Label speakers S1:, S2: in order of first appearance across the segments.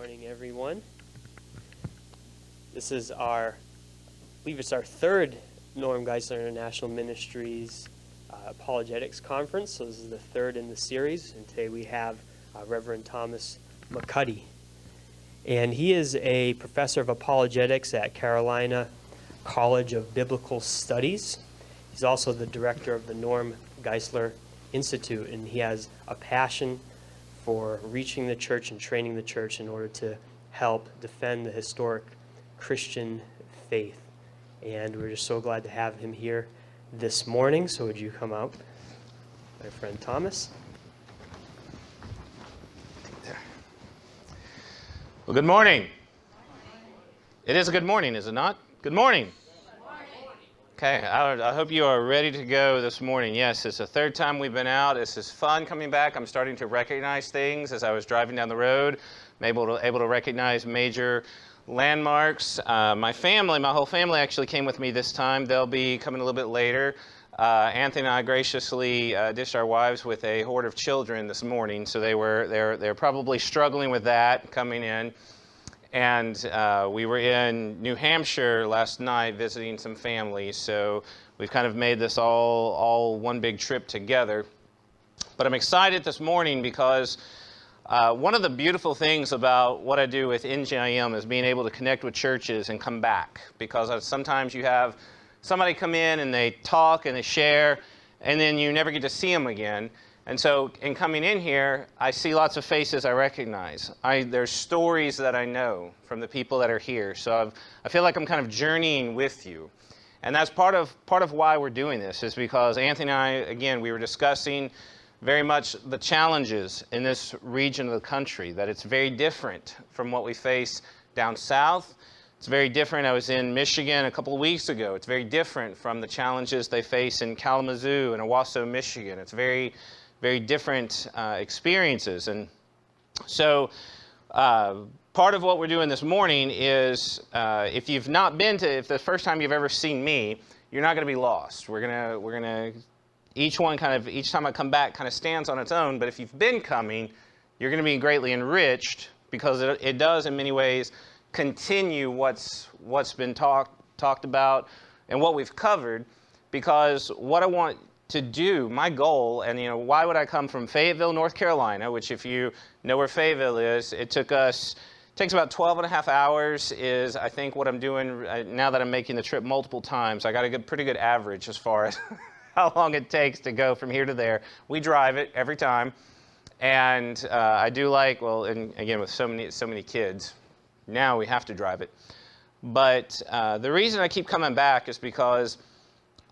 S1: Morning, everyone. This is I believe it's our third Norm Geisler International Ministries Apologetics Conference. So this is the third in the series, and today we have Reverend Thomas McCuddy. And he is a professor of apologetics at Carolina College of Biblical Studies. He's also the director of the Norm Geisler Institute, and he has a passion for reaching the church and training the church in order to help defend the historic Christian faith. And we're just so glad to have him here this morning. So would you come out, my friend Thomas?
S2: Well, good morning. It is a good morning, is it not? Good morning. Okay, I hope you are ready to go this morning. Yes, it's the third time we've been out. This is fun coming back. I'm starting to recognize things as I was driving down the road. I'm able to recognize major landmarks. My whole family actually came with me this time. They'll be coming a little bit later. Anthony and I graciously dished our wives with a horde of children this morning, so they're probably struggling with that coming in. And we were in New Hampshire last night visiting some families, so we've kind of made this all one big trip together. But I'm excited this morning because one of the beautiful things about what I do with NGIM is being able to connect with churches and come back. Because sometimes you have somebody come in and they talk and they share, and then you never get to see them again. And so in coming in here, I see lots of faces I recognize. There's stories that I know from the people that are here. So I feel like I'm kind of journeying with you. And that's part of why we're doing this, is because Anthony and I, again, we were discussing very much the challenges in this region of the country, that it's very different from what we face down south. It's very different. I was in Michigan a couple of weeks ago. It's very different from the challenges they face in Kalamazoo and Owasso, Michigan. It's very different experiences. And so part of what we're doing this morning is if the first time you've ever seen me, you're not going to be lost. We're gonna each time I come back kind of stands on its own, but if you've been coming, you're going to be greatly enriched, because it does in many ways continue what's been talked about and what we've covered. Because what I want to do, my goal, and why would I come from Fayetteville, North Carolina, which if you know where Fayetteville is, it takes about 12 and a half hours is I think what I'm doing now that I'm making the trip multiple times. I got a pretty good average as far as how long it takes to go from here to there. We drive it every time, and I do and again with so many kids, now we have to drive it. But the reason I keep coming back is because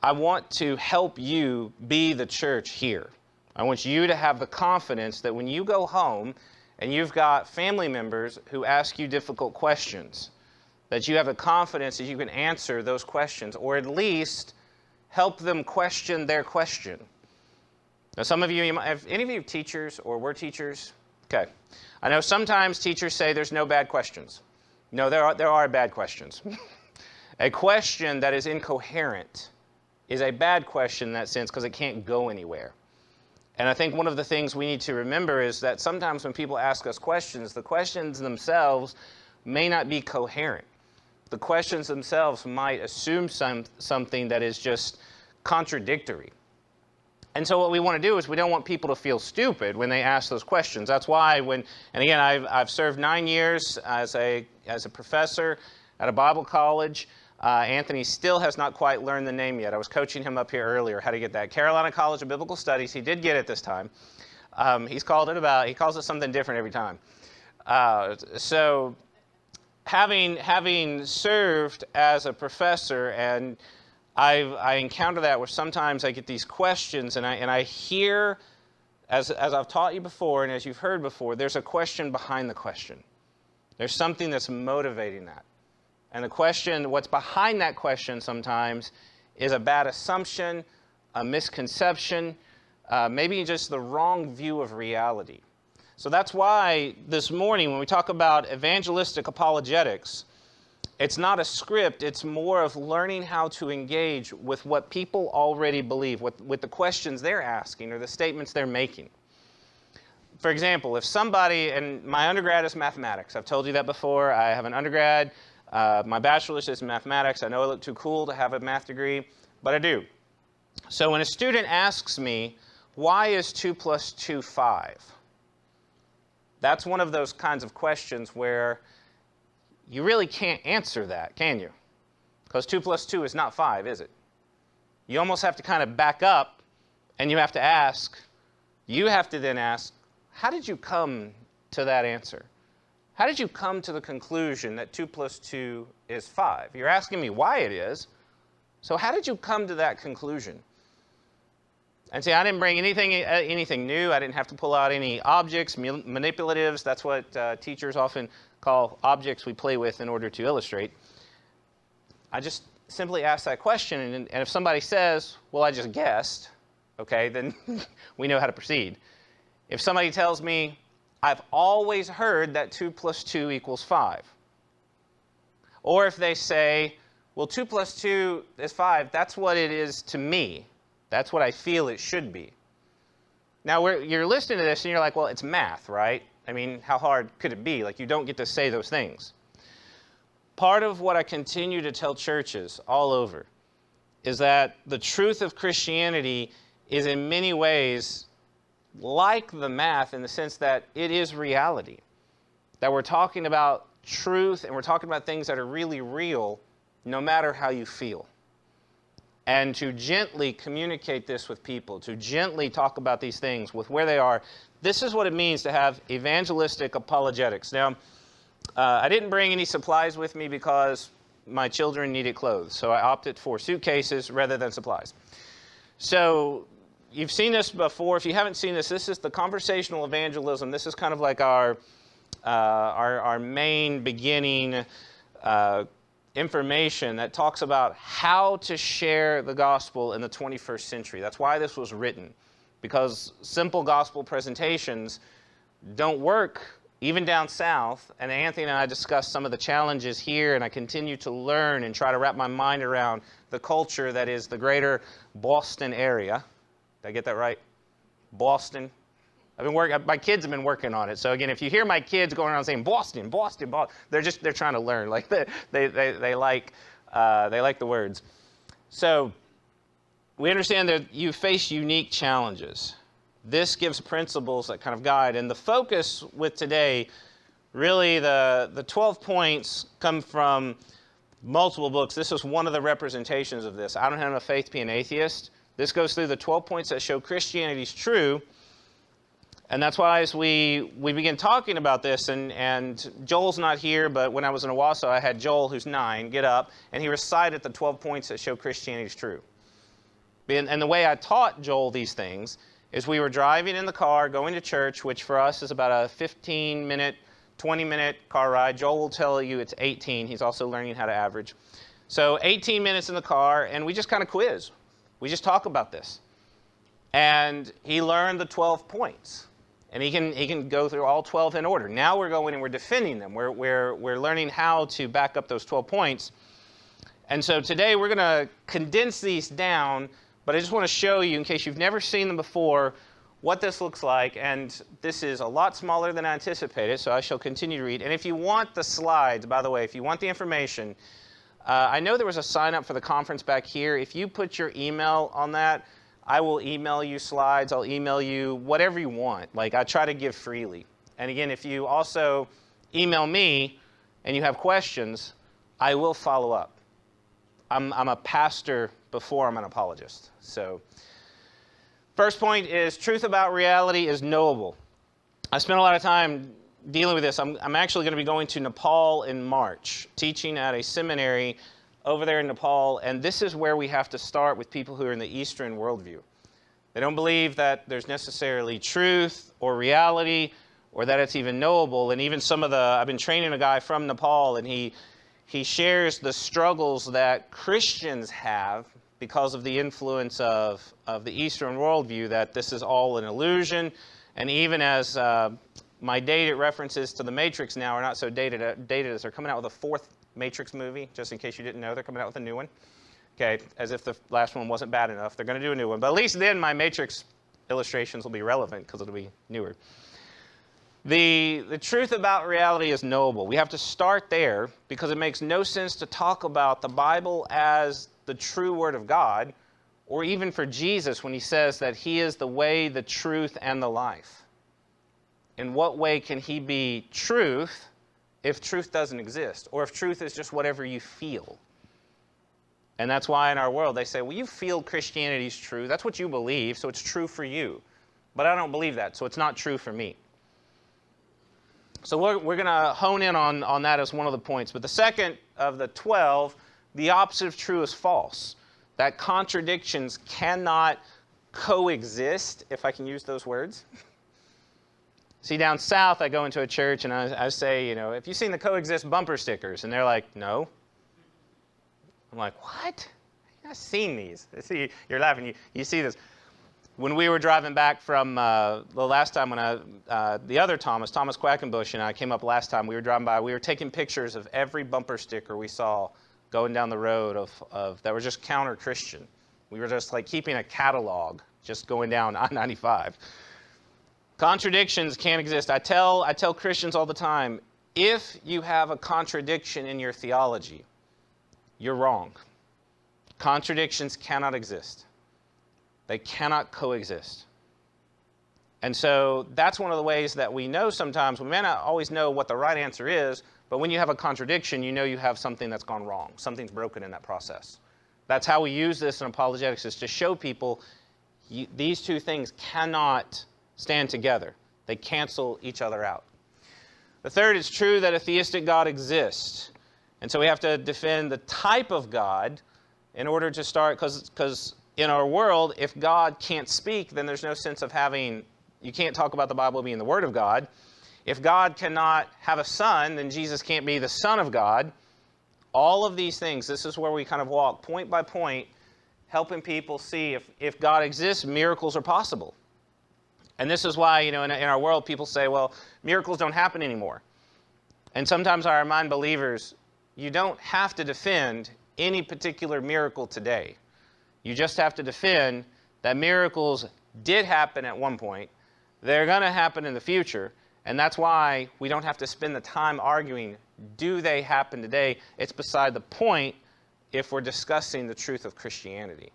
S2: I want to help you be the church here. I want you to have the confidence that when you go home and you've got family members who ask you difficult questions, that you have the confidence that you can answer those questions, or at least help them question their question. Now, some of you, have any of you teachers or were teachers? Okay. I know sometimes teachers say there's no bad questions. No, there are bad questions. A question that is incoherent is a bad question in that sense, because it can't go anywhere. And I think one of the things we need to remember is that sometimes when people ask us questions, the questions themselves may not be coherent. The questions themselves might assume something that is just contradictory. And so what we want to do is we don't want people to feel stupid when they ask those questions. That's why I've served 9 years as a professor at a Bible college. Anthony still has not quite learned the name yet. I was coaching him up here earlier how to get that. Carolina College of Biblical Studies. He did get it this time. He calls it something different every time. So having served as a professor, and I encounter that where sometimes I get these questions, and I hear, as I've taught you before and as you've heard before, there's a question behind the question. There's something that's motivating that. And the question, what's behind that question sometimes is a bad assumption, a misconception, maybe just the wrong view of reality. So that's why this morning when we talk about evangelistic apologetics, it's not a script, it's more of learning how to engage with what people already believe, with the questions they're asking or the statements they're making. For example, if somebody, and my undergrad is mathematics. I've told you that before. I have an undergrad. My bachelor's is in mathematics. I know I look too cool to have a math degree, but I do. So when a student asks me, why is 2 plus 2 5? That's one of those kinds of questions where you really can't answer that, can you? Because 2 plus 2 is not 5, is it? You almost have to kind of back up, and you have to then ask, how did you come to that answer? How did you come to the conclusion that 2 plus 2 is 5? You're asking me why it is, so how did you come to that conclusion? And see, I didn't bring anything new. I didn't have to pull out any objects, manipulatives. That's what teachers often call objects we play with in order to illustrate. I just simply ask that question, and if somebody says, well, I just guessed, okay, then we know how to proceed. If somebody tells me, I've always heard that 2 plus 2 equals 5. Or if they say, well, 2 plus 2 is 5, that's what it is to me. That's what I feel it should be. Now, you're listening to this and you're like, well, it's math, right? I mean, how hard could it be? Like, you don't get to say those things. Part of what I continue to tell churches all over is that the truth of Christianity is in many ways like the math in the sense that it is reality. That we're talking about truth and we're talking about things that are really real no matter how you feel. And to gently communicate this with people, to gently talk about these things with where they are, this is what it means to have evangelistic apologetics. Now, I didn't bring any supplies with me because my children needed clothes, so I opted for suitcases rather than supplies. So you've seen this before. If you haven't seen this, this is the conversational evangelism. This is kind of like our main beginning information that talks about how to share the gospel in the 21st century. That's why this was written, because simple gospel presentations don't work even down south. And Anthony and I discussed some of the challenges here, and I continue to learn and try to wrap my mind around the culture that is the greater Boston area. Did I get that right? Boston. My kids have been working on it. So again, if you hear my kids going around saying Boston, Boston, Boston, they're trying to learn. Like they like the words. So we understand that you face unique challenges. This gives principles that kind of guide. And the focus with today, really the 12 points come from multiple books. This is one of the representations of this. I Don't Have Enough Faith to Be an Atheist. This goes through the 12 points that show Christianity is true. And that's why as we begin talking about this, and Joel's not here, but when I was in Owasso, I had Joel, who's 9, get up, and he recited the 12 points that show Christianity is true. And the way I taught Joel these things is we were driving in the car, going to church, which for us is about a 15-minute, 20-minute car ride. Joel will tell you it's 18. He's also learning how to average. So 18 minutes in the car, and we just kind of quiz. We just talk about this. And he learned the 12 points. And he can go through all 12 in order. Now we're going and we're defending them. We're learning how to back up those 12 points. And so today we're going to condense these down, but I just want to show you, in case you've never seen them before, what this looks like. And this is a lot smaller than I anticipated, so I shall continue to read. And if you want the slides, by the way, if you want the information, I know there was a sign up for the conference back here. If you put your email on that, I will email you slides. I'll email you whatever you want. Like, I try to give freely. And again, if you also email me and you have questions, I will follow up. I'm a pastor before I'm an apologist. So, first point is truth about reality is knowable. I spent a lot of time dealing with this. I'm actually going to be going to Nepal in March, teaching at a seminary over there in Nepal, and this is where we have to start with people who are in the Eastern worldview. They don't believe that there's necessarily truth or reality or that it's even knowable. And even I've been training a guy from Nepal, and he shares the struggles that Christians have because of the influence of the Eastern worldview, that this is all an illusion. And even as my dated references to the Matrix now are not so dated as they're coming out with a 4th Matrix movie, just in case you didn't know, they're coming out with a new one. Okay, as if the last one wasn't bad enough, they're going to do a new one. But at least then my Matrix illustrations will be relevant because it'll be newer. The truth about reality is knowable. We have to start there because it makes no sense to talk about the Bible as the true Word of God, or even for Jesus when he says that he is the way, the truth, and the life. In what way can he be truth if truth doesn't exist, or if truth is just whatever you feel? And that's why in our world they say, well, you feel Christianity's true. That's what you believe, so it's true for you. But I don't believe that, so it's not true for me. So we're going to hone in on that as one of the points. But the second of the 12, the opposite of true is false. That contradictions cannot coexist, if I can use those words. See, down south, I go into a church and I say, you know, have you seen the coexist bumper stickers? And they're like, no. I'm like, what? I've seen these. See, you're laughing. You see this. When we were driving back from the last time when the other Thomas Quackenbush, and I came up last time, we were driving by, we were taking pictures of every bumper sticker we saw going down the road of that were just counter-Christian. We were just like keeping a catalog just going down I-95. Contradictions can't exist. I tell Christians all the time, if you have a contradiction in your theology, you're wrong. Contradictions cannot exist. They cannot coexist. And so that's one of the ways that we know sometimes, we may not always know what the right answer is, but when you have a contradiction, you know you have something that's gone wrong. Something's broken in that process. That's how we use this in apologetics, is to show people these two things cannot stand together. They cancel each other out. The third is true that a theistic God exists. And so we have to defend the type of God in order to start, because in our world, if God can't speak, then there's no sense of having, you can't talk about the Bible being the Word of God. If God cannot have a son, then Jesus can't be the Son of God. All of these things, this is where we kind of walk point by point, helping people see if God exists, miracles are possible. And this is why, in our world, people say, well, miracles don't happen anymore. And sometimes I remind believers, you don't have to defend any particular miracle today. You just have to defend that miracles did happen at one point. They're going to happen in the future. And that's why we don't have to spend the time arguing, do they happen today? It's beside the point if we're discussing the truth of Christianity.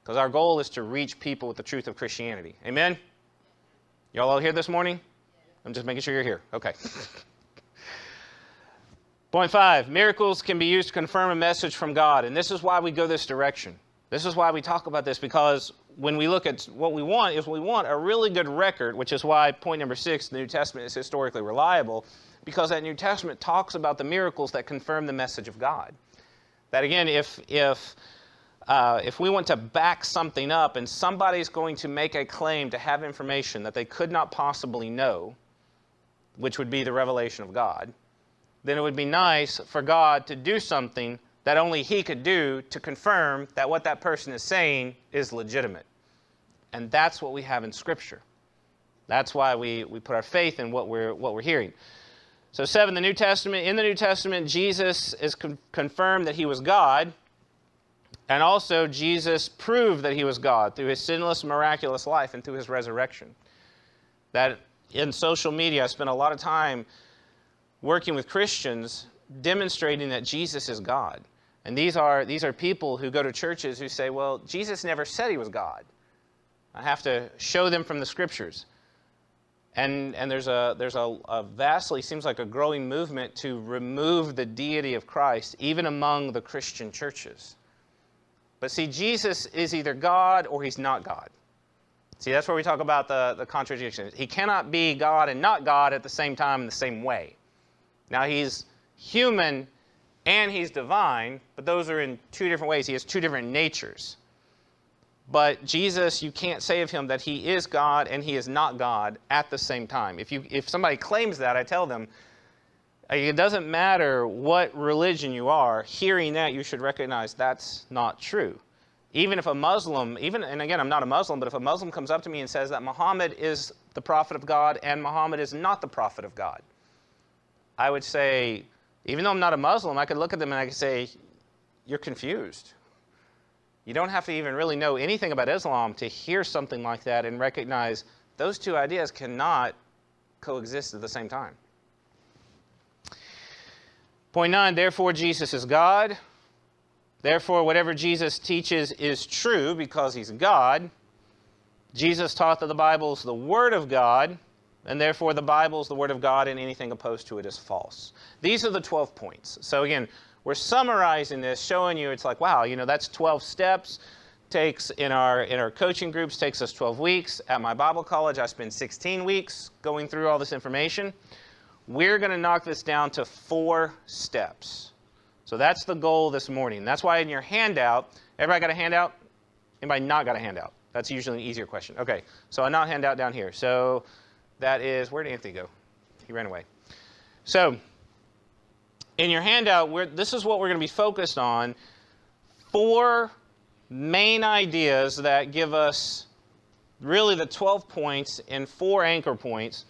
S2: Because our goal is to reach people with the truth of Christianity. Amen? Y'all all here this morning? I'm just making sure you're here. Okay. Point 5, miracles can be used to confirm a message from God. And this is why we go this direction. This is why we talk about this, because when we look at what we want, is we want a really good record, which is why point number 6, the New Testament is historically reliable, because that New Testament talks about the miracles that confirm the message of God. That again, if we want to back something up and somebody's going to make a claim to have information that they could not possibly know, which would be the revelation of God, then it would be nice for God to do something that only He could do to confirm that what that person is saying is legitimate. And that's what we have in Scripture. That's why we put our faith in what we're hearing. So 7, in the New Testament, Jesus is confirmed that He was God, and also Jesus proved that He was God through His sinless, miraculous life and through His resurrection. That in social media, I spent a lot of time working with Christians demonstrating that Jesus is God. And these are people who go to churches who say, well, Jesus never said He was God. I have to show them from the Scriptures. And there's a vastly, seems like a growing movement to remove the deity of Christ, even among the Christian churches. But see, Jesus is either God or He's not God. See, that's where we talk about the contradiction. He cannot be God and not God at the same time in the same way. Now, He's human and He's divine, but those are in two different ways. He has two different natures. But Jesus, you can't say of Him that He is God and He is not God at the same time. If somebody claims that, I tell them, it doesn't matter what religion you are, hearing that you should recognize that's not true. Even if a Muslim, and again, I'm not a Muslim, but if a Muslim comes up to me and says that Muhammad is the prophet of God and Muhammad is not the prophet of God, I would say, even though I'm not a Muslim, I could look at them and I could say, you're confused. You don't have to even really know anything about Islam to hear something like that and recognize those two ideas cannot coexist at the same time. Point 9, therefore Jesus is God. Therefore, whatever Jesus teaches is true because he's God. Jesus taught that the Bible is the Word of God, and therefore the Bible is the Word of God, and anything opposed to it is false. These are the 12 points. So again, we're summarizing this, showing you it's like, wow, you know, that's 12 steps. Takes in our coaching groups, takes us 12 weeks. At my Bible college, I spend 16 weeks going through all this information. We're going to knock this down to 4 steps. So that's the goal this morning. That's why in your handout, everybody got a handout? Anybody not got a handout? That's usually an easier question. Okay, so a not handout down here. So that is, where did Anthony go? He ran away. So in your handout, this is what we're going to be focused on. 4 main ideas that give us really the 12 points in 4 anchor points,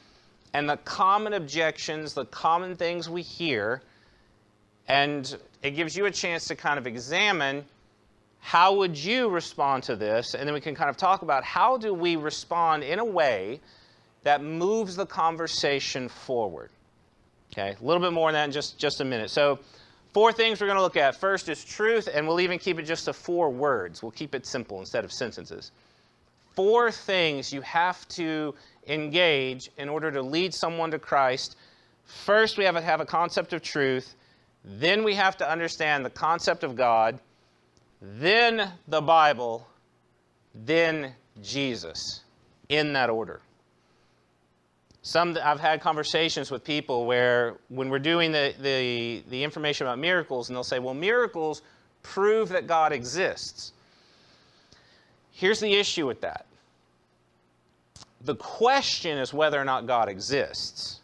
S2: and the common objections, the common things we hear, and it gives you a chance to kind of examine how would you respond to this, and then we can kind of talk about how do we respond in a way that moves the conversation forward. Okay, a little bit more than that in just a minute. So 4 things we're going to look at. First is truth, and we'll even keep it just to 4 words. We'll keep it simple instead of sentences. 4 things you have to engage in order to lead someone to Christ. First, we have to have a concept of truth. Then we have to understand the concept of God. Then the Bible. Then Jesus. In that order. I've had conversations with people where when we're doing the information about miracles, and they'll say, well, miracles prove that God exists. Here's the issue with that. The question is whether or not God exists.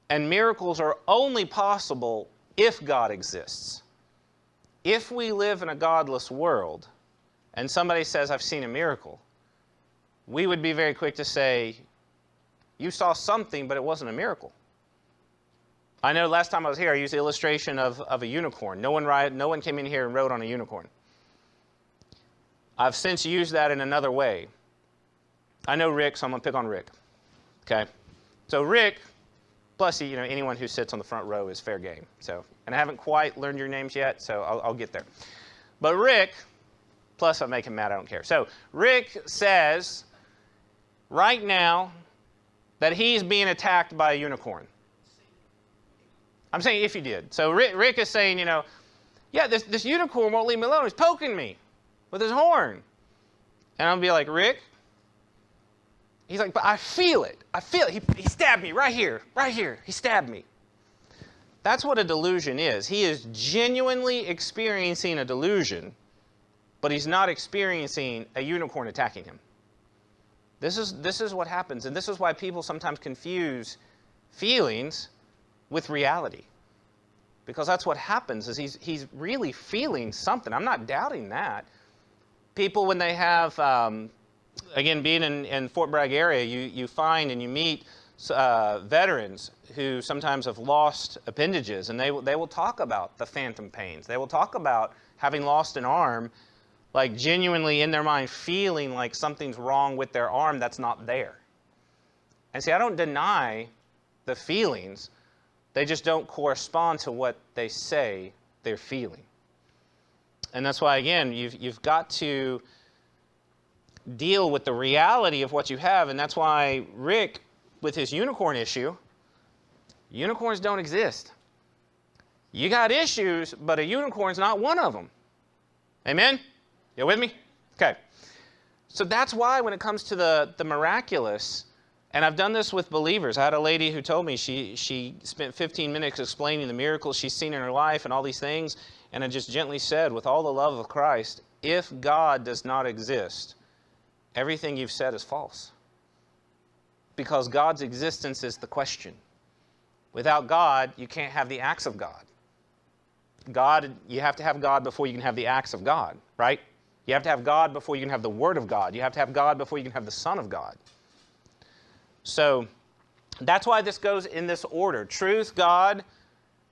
S2: And miracles are only possible if God exists. If we live in a godless world, and somebody says, I've seen a miracle, we would be very quick to say, you saw something, but it wasn't a miracle. I know last time I was here, I used the illustration of a unicorn. No one came in here and rode on a unicorn. I've since used that in another way. I know Rick, so I'm going to pick on Rick. Okay? So Rick, plus anyone who sits on the front row is fair game. So, and I haven't quite learned your names yet, so I'll get there. But Rick, plus I make him mad, I don't care. So Rick says, right now, that he's being attacked by a unicorn. I'm saying if he did. So Rick is saying, yeah, this unicorn won't leave me alone. He's poking me with his horn. And I'll be like, Rick? He's like, but I feel it. I feel it. He stabbed me right here. Right here. He stabbed me. That's what a delusion is. He is genuinely experiencing a delusion, but he's not experiencing a unicorn attacking him. This is what happens, and this is why people sometimes confuse feelings with reality. Because that's what happens, is he's really feeling something. I'm not doubting that. People, when they have, again, being in Fort Bragg area, you find and you meet veterans who sometimes have lost appendages, and they will talk about the phantom pains. They will talk about having lost an arm, like genuinely in their mind feeling like something's wrong with their arm that's not there. And see, I don't deny the feelings. They just don't correspond to what they say they're feeling. And that's why, again, you've got to deal with the reality of what you have. And that's why Rick, with his unicorn issue, unicorns don't exist. You got issues, but a unicorn's not one of them. Amen? You with me? Okay. So that's why when it comes to the miraculous, and I've done this with believers. I had a lady who told me she spent 15 minutes explaining the miracles she's seen in her life and all these things, and I just gently said, with all the love of Christ, if God does not exist, everything you've said is false. Because God's existence is the question. Without God, you can't have the acts of God. You have to have God before you can have the acts of God, right? You have to have God before you can have the Word of God. You have to have God before you can have the Son of God. So that's why this goes in this order. Truth, God,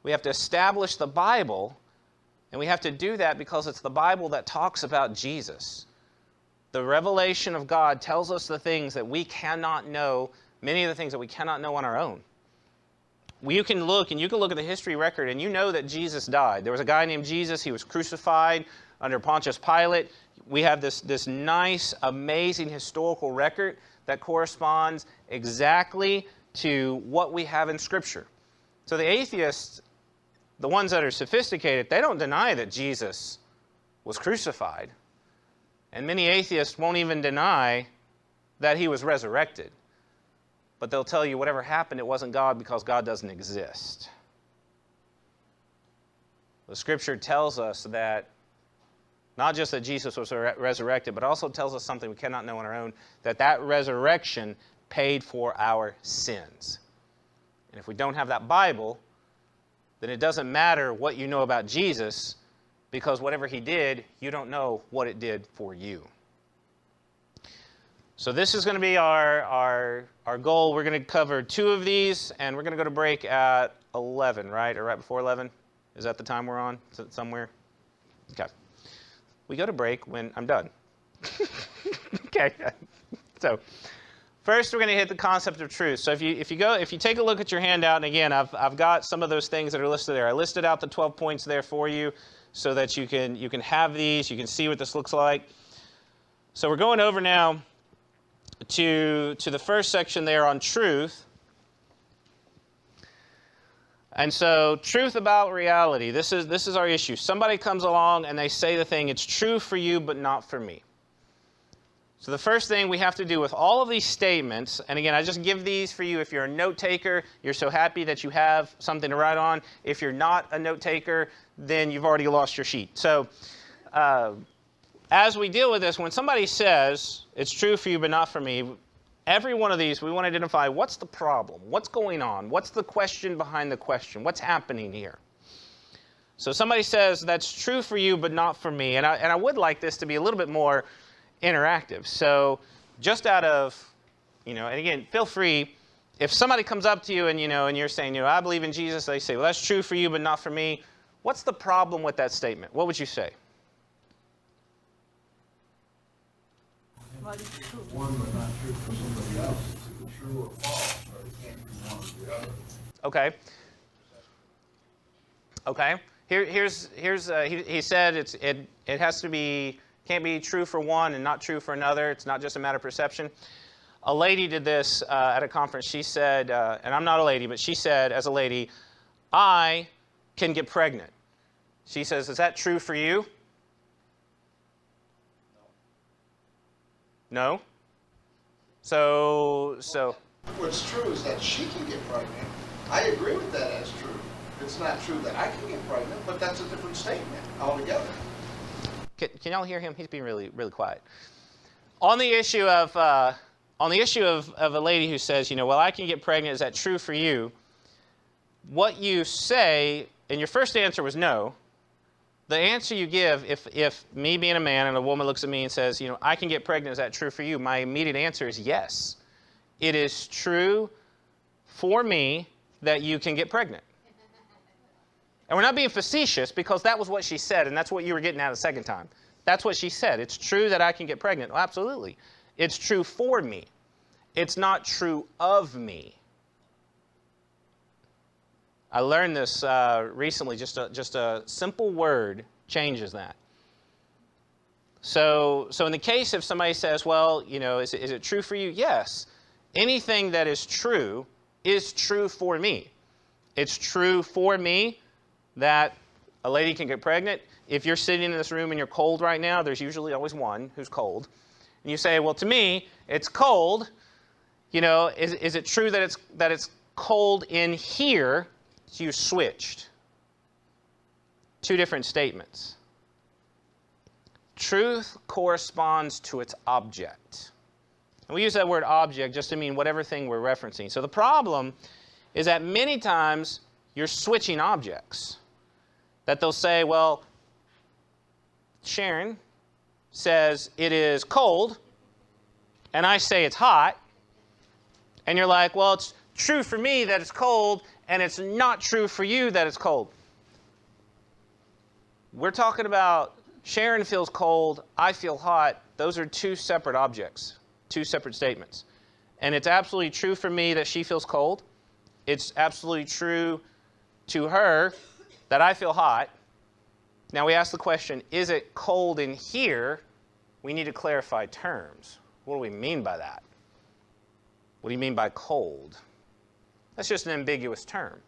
S2: we have to establish the Bible, and we have to do that because it's the Bible that talks about Jesus. The revelation of God tells us the things that we cannot know many of the things that we cannot know on our own. You can look at the history record, and you know that Jesus died. There was a guy named Jesus. He was crucified under Pontius Pilate. We have this nice, amazing historical record that corresponds exactly to what we have in Scripture. So the atheists, the ones that are sophisticated, they don't deny that Jesus was crucified. And many atheists won't even deny that he was resurrected. But they'll tell you whatever happened, it wasn't God because God doesn't exist. The Scripture tells us that not just that Jesus was resurrected, but also tells us something we cannot know on our own, that resurrection paid for our sins. And if we don't have that Bible, then it doesn't matter what you know about Jesus, because whatever he did, you don't know what it did for you. So this is going to be our goal. We're going to cover 2 of these, and we're going to go to break at 11, right? Or right before 11? Is that the time we're on? Somewhere? Okay. We go to break when I'm done. Okay. So first we're going to hit the concept of truth. So if you take a look at your handout, and again, I've got some of those things that are listed there. I listed out the 12 points there for you so that you can have these, you can see what this looks like. So we're going over now to the first section there on truth. And so truth about reality, this is our issue. Somebody comes along and they say the thing, it's true for you but not for me. So the first thing we have to do with all of these statements, and again, I just give these for you if you're a note taker, you're so happy that you have something to write on. If you're not a note taker, then you've already lost your sheet. So as we deal with this, when somebody says, it's true for you but not for me, every one of these, we want to identify what's the problem, what's going on, what's the question behind the question, what's happening here. So somebody says, that's true for you but not for me, and I would like this to be a little bit more interactive. So just out of, and again, feel free, if somebody comes up to you and, and you're saying, I believe in Jesus, they say, well, that's true for you but not for me. What's the problem with that statement? What would you say?
S3: One but not true for somebody else. Is it true or false? Or it can't be one or the other.
S2: Okay. Okay. He said it has to be, can't be true for one and not true for another. It's not just a matter of perception. A lady did this at a conference. She said, and I'm not a lady, but she said as a lady, I can get pregnant. She says, is that true for you? No? So
S3: What's true is that she can get pregnant. I agree with that as true. It's not true that I can get pregnant, but that's a different statement altogether.
S2: Can y'all hear him? He's being really, really quiet. On the issue of a lady who says, well, I can get pregnant, is that true for you? What you say, and your first answer was no. The answer you give, if me being a man and a woman looks at me and says, I can get pregnant, is that true for you? My immediate answer is yes. It is true for me that you can get pregnant. And we're not being facetious because that was what she said, and that's what you were getting at a second time. That's what she said. It's true that I can get pregnant. Well, absolutely. It's true for me. It's not true of me. I learned this recently. Just a simple word changes that. So in the case if somebody says, well, is it true for you? Yes. Anything that is true for me. It's true for me that a lady can get pregnant. If you're sitting in this room and you're cold right now, there's usually always one who's cold. And you say, well, to me, it's cold. Is it true that it's cold in here? So you switched. 2 different statements. Truth corresponds to its object. And we use that word object just to mean whatever thing we're referencing. So the problem is that many times you're switching objects. That they'll say, well, Sharon says it is cold, and I say it's hot. And you're like, well, it's true for me that it's cold, and it's not true for you that it's cold. We're talking about Sharon feels cold, I feel hot. Those are 2 separate objects, 2 separate statements. And it's absolutely true for me that she feels cold. It's absolutely true to her that I feel hot. Now we ask the question, is it cold in here? We need to clarify terms. What do we mean by that? What do you mean by cold? That's just an ambiguous term.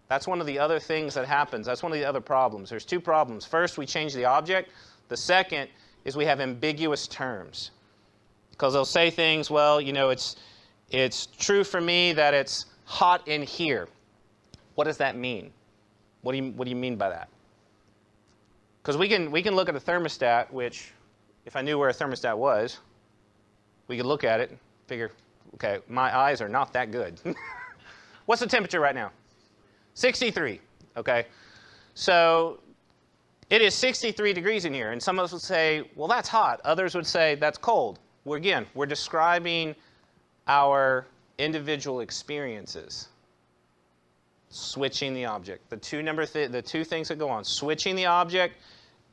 S2: That's one of the other things that happens. That's one of the other problems. There's two problems. First, we change the object. The second is we have ambiguous terms. Because they'll say things, well, you know, it's true for me that it's hot in here. What does that mean? What do you mean by that? Because we can look at a thermostat, which, if I knew where a thermostat was, we could look at it and figure, okay, my eyes are not that good. What's the temperature right now? 63, okay? So it is 63 degrees in here, and some of us would say, well, that's hot. Others would say, that's cold. We're describing our individual experiences. Switching the object. The two things that go on, switching the object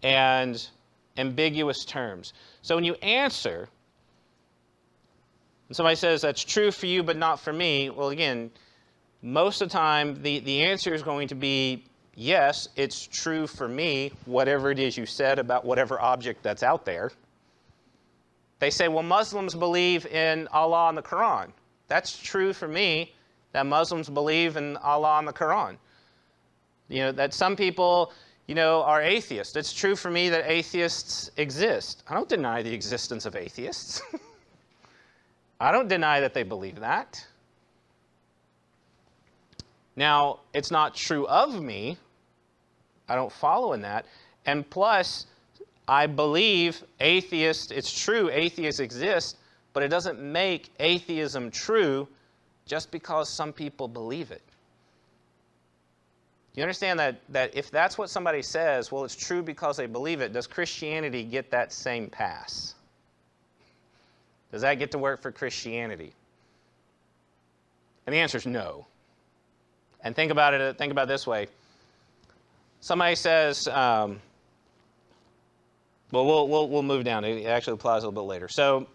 S2: and ambiguous terms. So when you answer, and somebody says, that's true for you but not for me, well, again, most of the time the answer is going to be, yes, it's true for me, whatever it is you said about whatever object that's out there. They say, well, Muslims believe in Allah and the Quran. That's true for me, that Muslims believe in Allah and the Quran. You know, that some people, you know, are atheists. It's true for me that atheists exist. I don't deny the existence of atheists. I don't deny that they believe that. Now, it's not true of me. I don't follow in that. And plus, I believe atheists, it's true, atheists exist, but it doesn't make atheism true just because some people believe it. You understand that if that's what somebody says, well, it's true because they believe it, does Christianity get that same pass? Does that get to work for Christianity? And the answer is no. And think about it this way. Somebody says, well, we'll move down. It actually applies a little bit later. So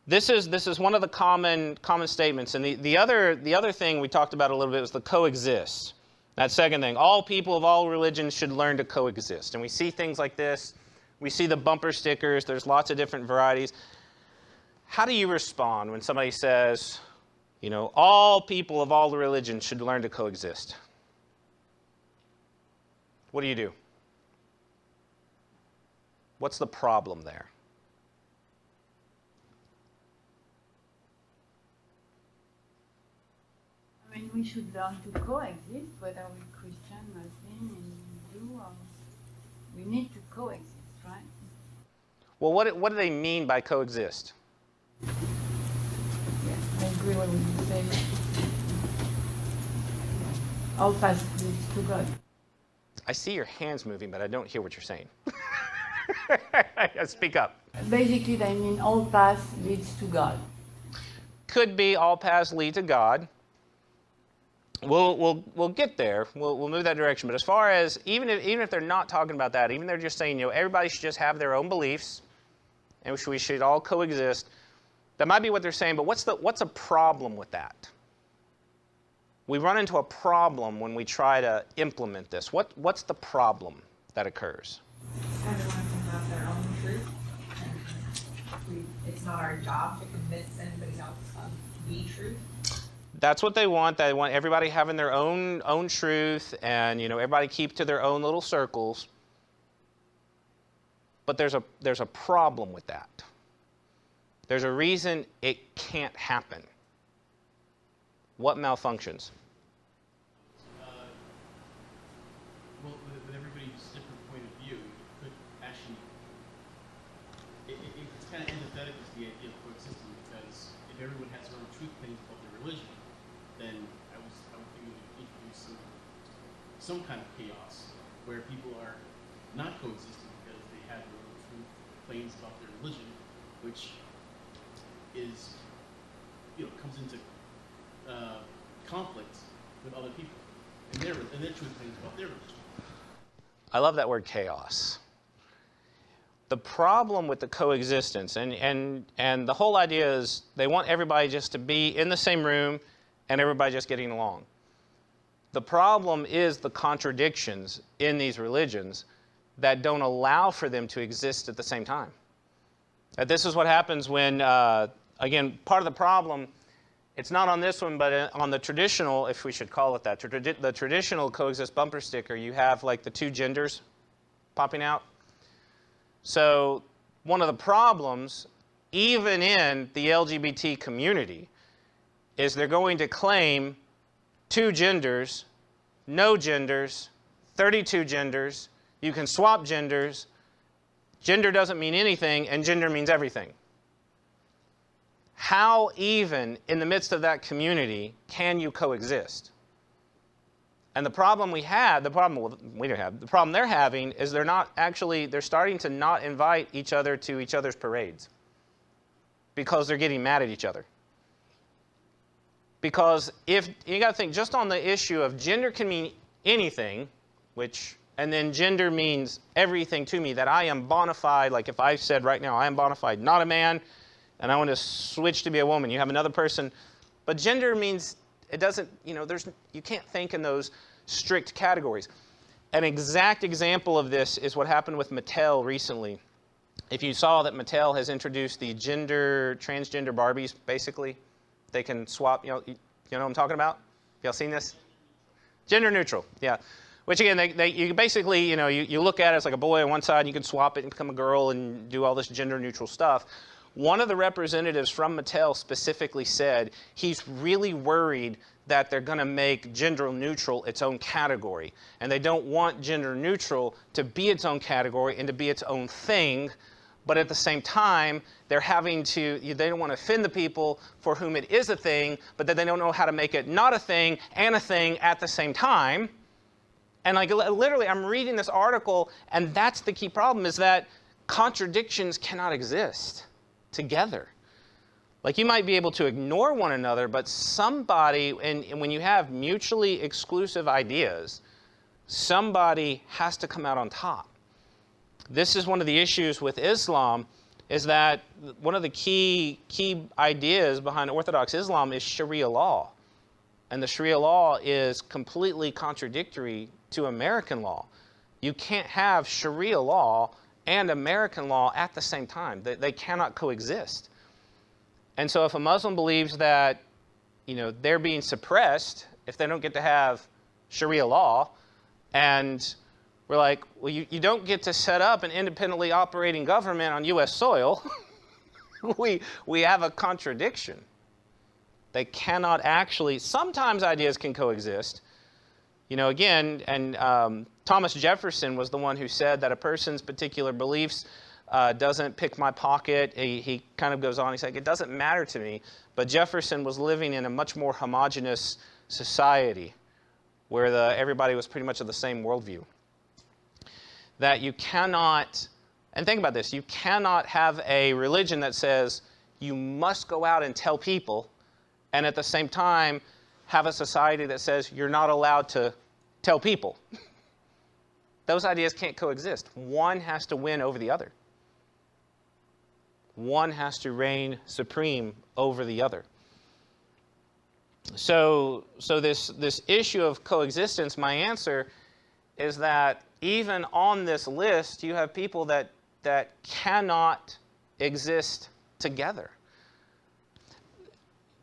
S2: this is one of the common statements. And the other thing we talked about a little bit was the coexist. That second thing, all people of all religions should learn to coexist. And we see things like this. We see the bumper stickers. There's lots of different varieties. How do you respond when somebody says, you know, all people of all the religions should learn to coexist? What do you do? What's the problem there?
S4: I mean, we should learn to coexist, whether we're Christian, Muslim, Hindu, or we need to coexist, right?
S2: Well, what do they mean by coexist?
S4: Yeah, I agree with what you say. All paths leads to God.
S2: I see your hands moving, but I don't hear what you're saying. Speak up.
S4: Basically, I mean, all paths leads to God.
S2: Could be all paths lead to God. We'll get there. We'll move that direction. But as far as even if they're not talking about that, even they're just saying, you know, everybody should just have their own beliefs, and we should all coexist. That might be what they're saying. But what's a problem with that? We run into a problem when we try to implement this. What's the problem that occurs?
S5: Everyone can have their own truth, and it's not our job to convince anybody else of the truth.
S2: That's what they want. They want everybody having their own truth, and you know, everybody keep to their own little circles. But there's a problem with that. There's a reason it can't happen. What malfunctions?
S6: Well, with everybody's different point of view, it could actually, it's kind of antithetic to the idea of coexistence, because if everyone has their own truth claims about their religion, then I would think it would introduce some kind of chaos where people are not coexisting because they have their own truth claims about their religion, which is, you know, comes into conflict with other people and their truth claims about their religion.
S2: I love that word chaos. the problem with the coexistence, and the whole idea is they want everybody just to be in the same room and everybody just getting along. The problem is the contradictions in these religions that don't allow for them to exist at the same time. This is what happens when, again, part of the problem, it's not on this one, but on the traditional, if we should call it that, the traditional coexist bumper sticker, you have like the two genders popping out. So one of the problems, even in the LGBT community, is they're going to claim 2 genders, no genders, 32 genders, you can swap genders, gender doesn't mean anything, and gender means everything. How even in the midst of that community can you coexist? And the problem we had, the problem they're having is they're starting to not invite each other to each other's parades because they're getting mad at each other. Because if you got to think just on the issue of gender can mean anything, and then gender means everything to me, that I am bona fide, like if I said right now I am bona fide not a man and I want to switch to be a woman, you have another person, but gender means it doesn't, you can't think in those strict categories. An exact example of this is what happened with Mattel recently. If you saw that Mattel has introduced the transgender Barbies, basically, they can swap, you know what I'm talking about? Y'all seen this? Gender neutral, yeah. Which again, you basically, you look at it as like a boy on one side, and you can swap it and become a girl and do all this gender neutral stuff. One of the representatives from Mattel specifically said he's really worried that they're going to make gender neutral its own category. And they don't want gender neutral to be its own category and to be its own thing. But at the same time, they don't want to offend the people for whom it is a thing, but then they don't know how to make it not a thing and a thing at the same time. And like literally, I'm reading this article, and that's the key problem, is that contradictions cannot exist together. Like you might be able to ignore one another, but somebody, and when you have mutually exclusive ideas, somebody has to come out on top. This is one of the issues with Islam, is that one of the key ideas behind Orthodox Islam is Sharia law. And the Sharia law is completely contradictory to American law. You can't have Sharia law and American law at the same time. They cannot coexist. And so if a Muslim believes that, they're being suppressed if they don't get to have Sharia law, and we're like, well, you don't get to set up an independently operating government on U.S. soil, we have a contradiction. They cannot actually, sometimes ideas can coexist. Again, and Thomas Jefferson was the one who said that a person's particular beliefs doesn't pick my pocket. He kind of goes on, he's like, it doesn't matter to me. But Jefferson was living in a much more homogenous society where everybody was pretty much of the same worldview. That you cannot, and think about this, you cannot have a religion that says you must go out and tell people, and at the same time have a society that says you're not allowed to tell people. Those ideas can't coexist. One has to win over the other. One has to reign supreme over the other. So this issue of coexistence, my answer is that even on this list, you have people that cannot exist together.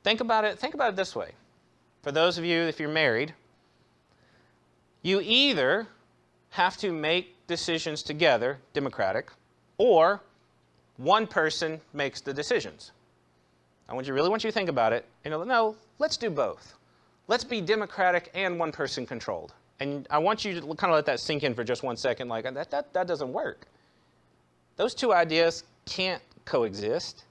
S2: Think about it this way. For those of you, if you're married, you either have to make decisions together, democratic, or one person makes the decisions. I really want you to think about it. No, let's do both. Let's be democratic and one person controlled. And I want you to kind of let that sink in for just 1 second, like that doesn't work. Those two ideas can't coexist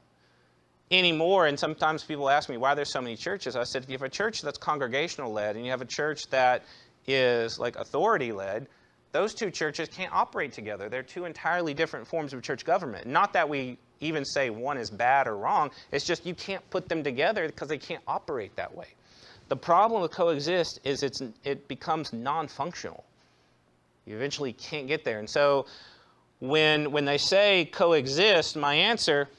S2: anymore. And sometimes people ask me why there's so many churches. I said, if you have a church that's congregational led and you have a church that is like authority led, those two churches can't operate together. They're two entirely different forms of church government. Not that we even say one is bad or wrong. It's just you can't put them together because they can't operate that way. The problem with coexist is it becomes non-functional. You eventually can't get there. And so when they say coexist, my answer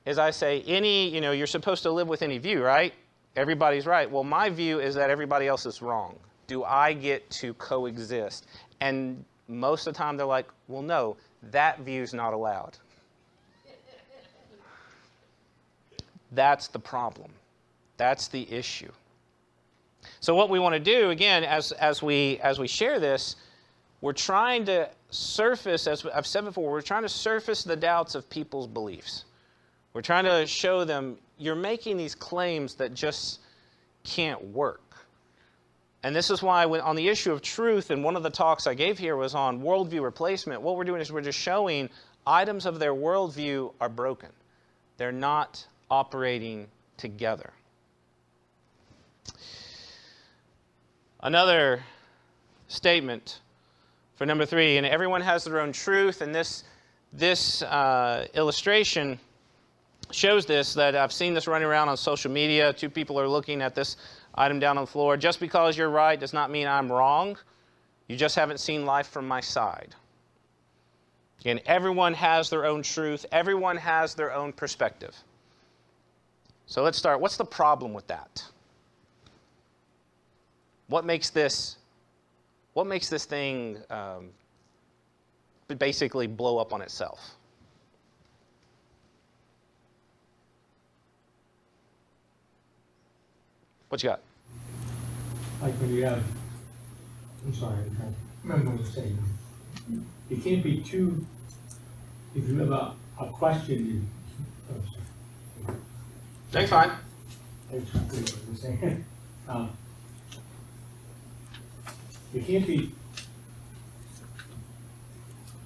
S2: is I say you're supposed to live with any view, right? Everybody's right. Well, my view is that everybody else is wrong. Do I get to coexist? And most of the time they're like, well, no, that view's not allowed. That's the problem. That's the issue. So what we want to do, again, as we share this, we're trying to surface, as I've said before, we're trying to surface the doubts of people's beliefs. We're trying to show them, you're making these claims that just can't work. And this is why on the issue of truth, and one of the talks I gave here was on worldview replacement, what we're doing is we're just showing items of their worldview are broken. They're not operating together. Another statement for number 3, and everyone has their own truth, and this illustration shows this, that I've seen this running around on social media. 2 people are looking at this item down on the floor. Just because you're right does not mean I'm wrong. You just haven't seen life from my side. Again, everyone has their own truth. Everyone has their own perspective. So let's start. What's the problem with that? What makes this thing basically blow up on itself? What you got?
S7: Like when you have, I'm sorry, I'm trying to remember what you're saying. You can't be too, if you have a question,
S2: That's fine.
S7: Thanks for what you're saying. You can't be,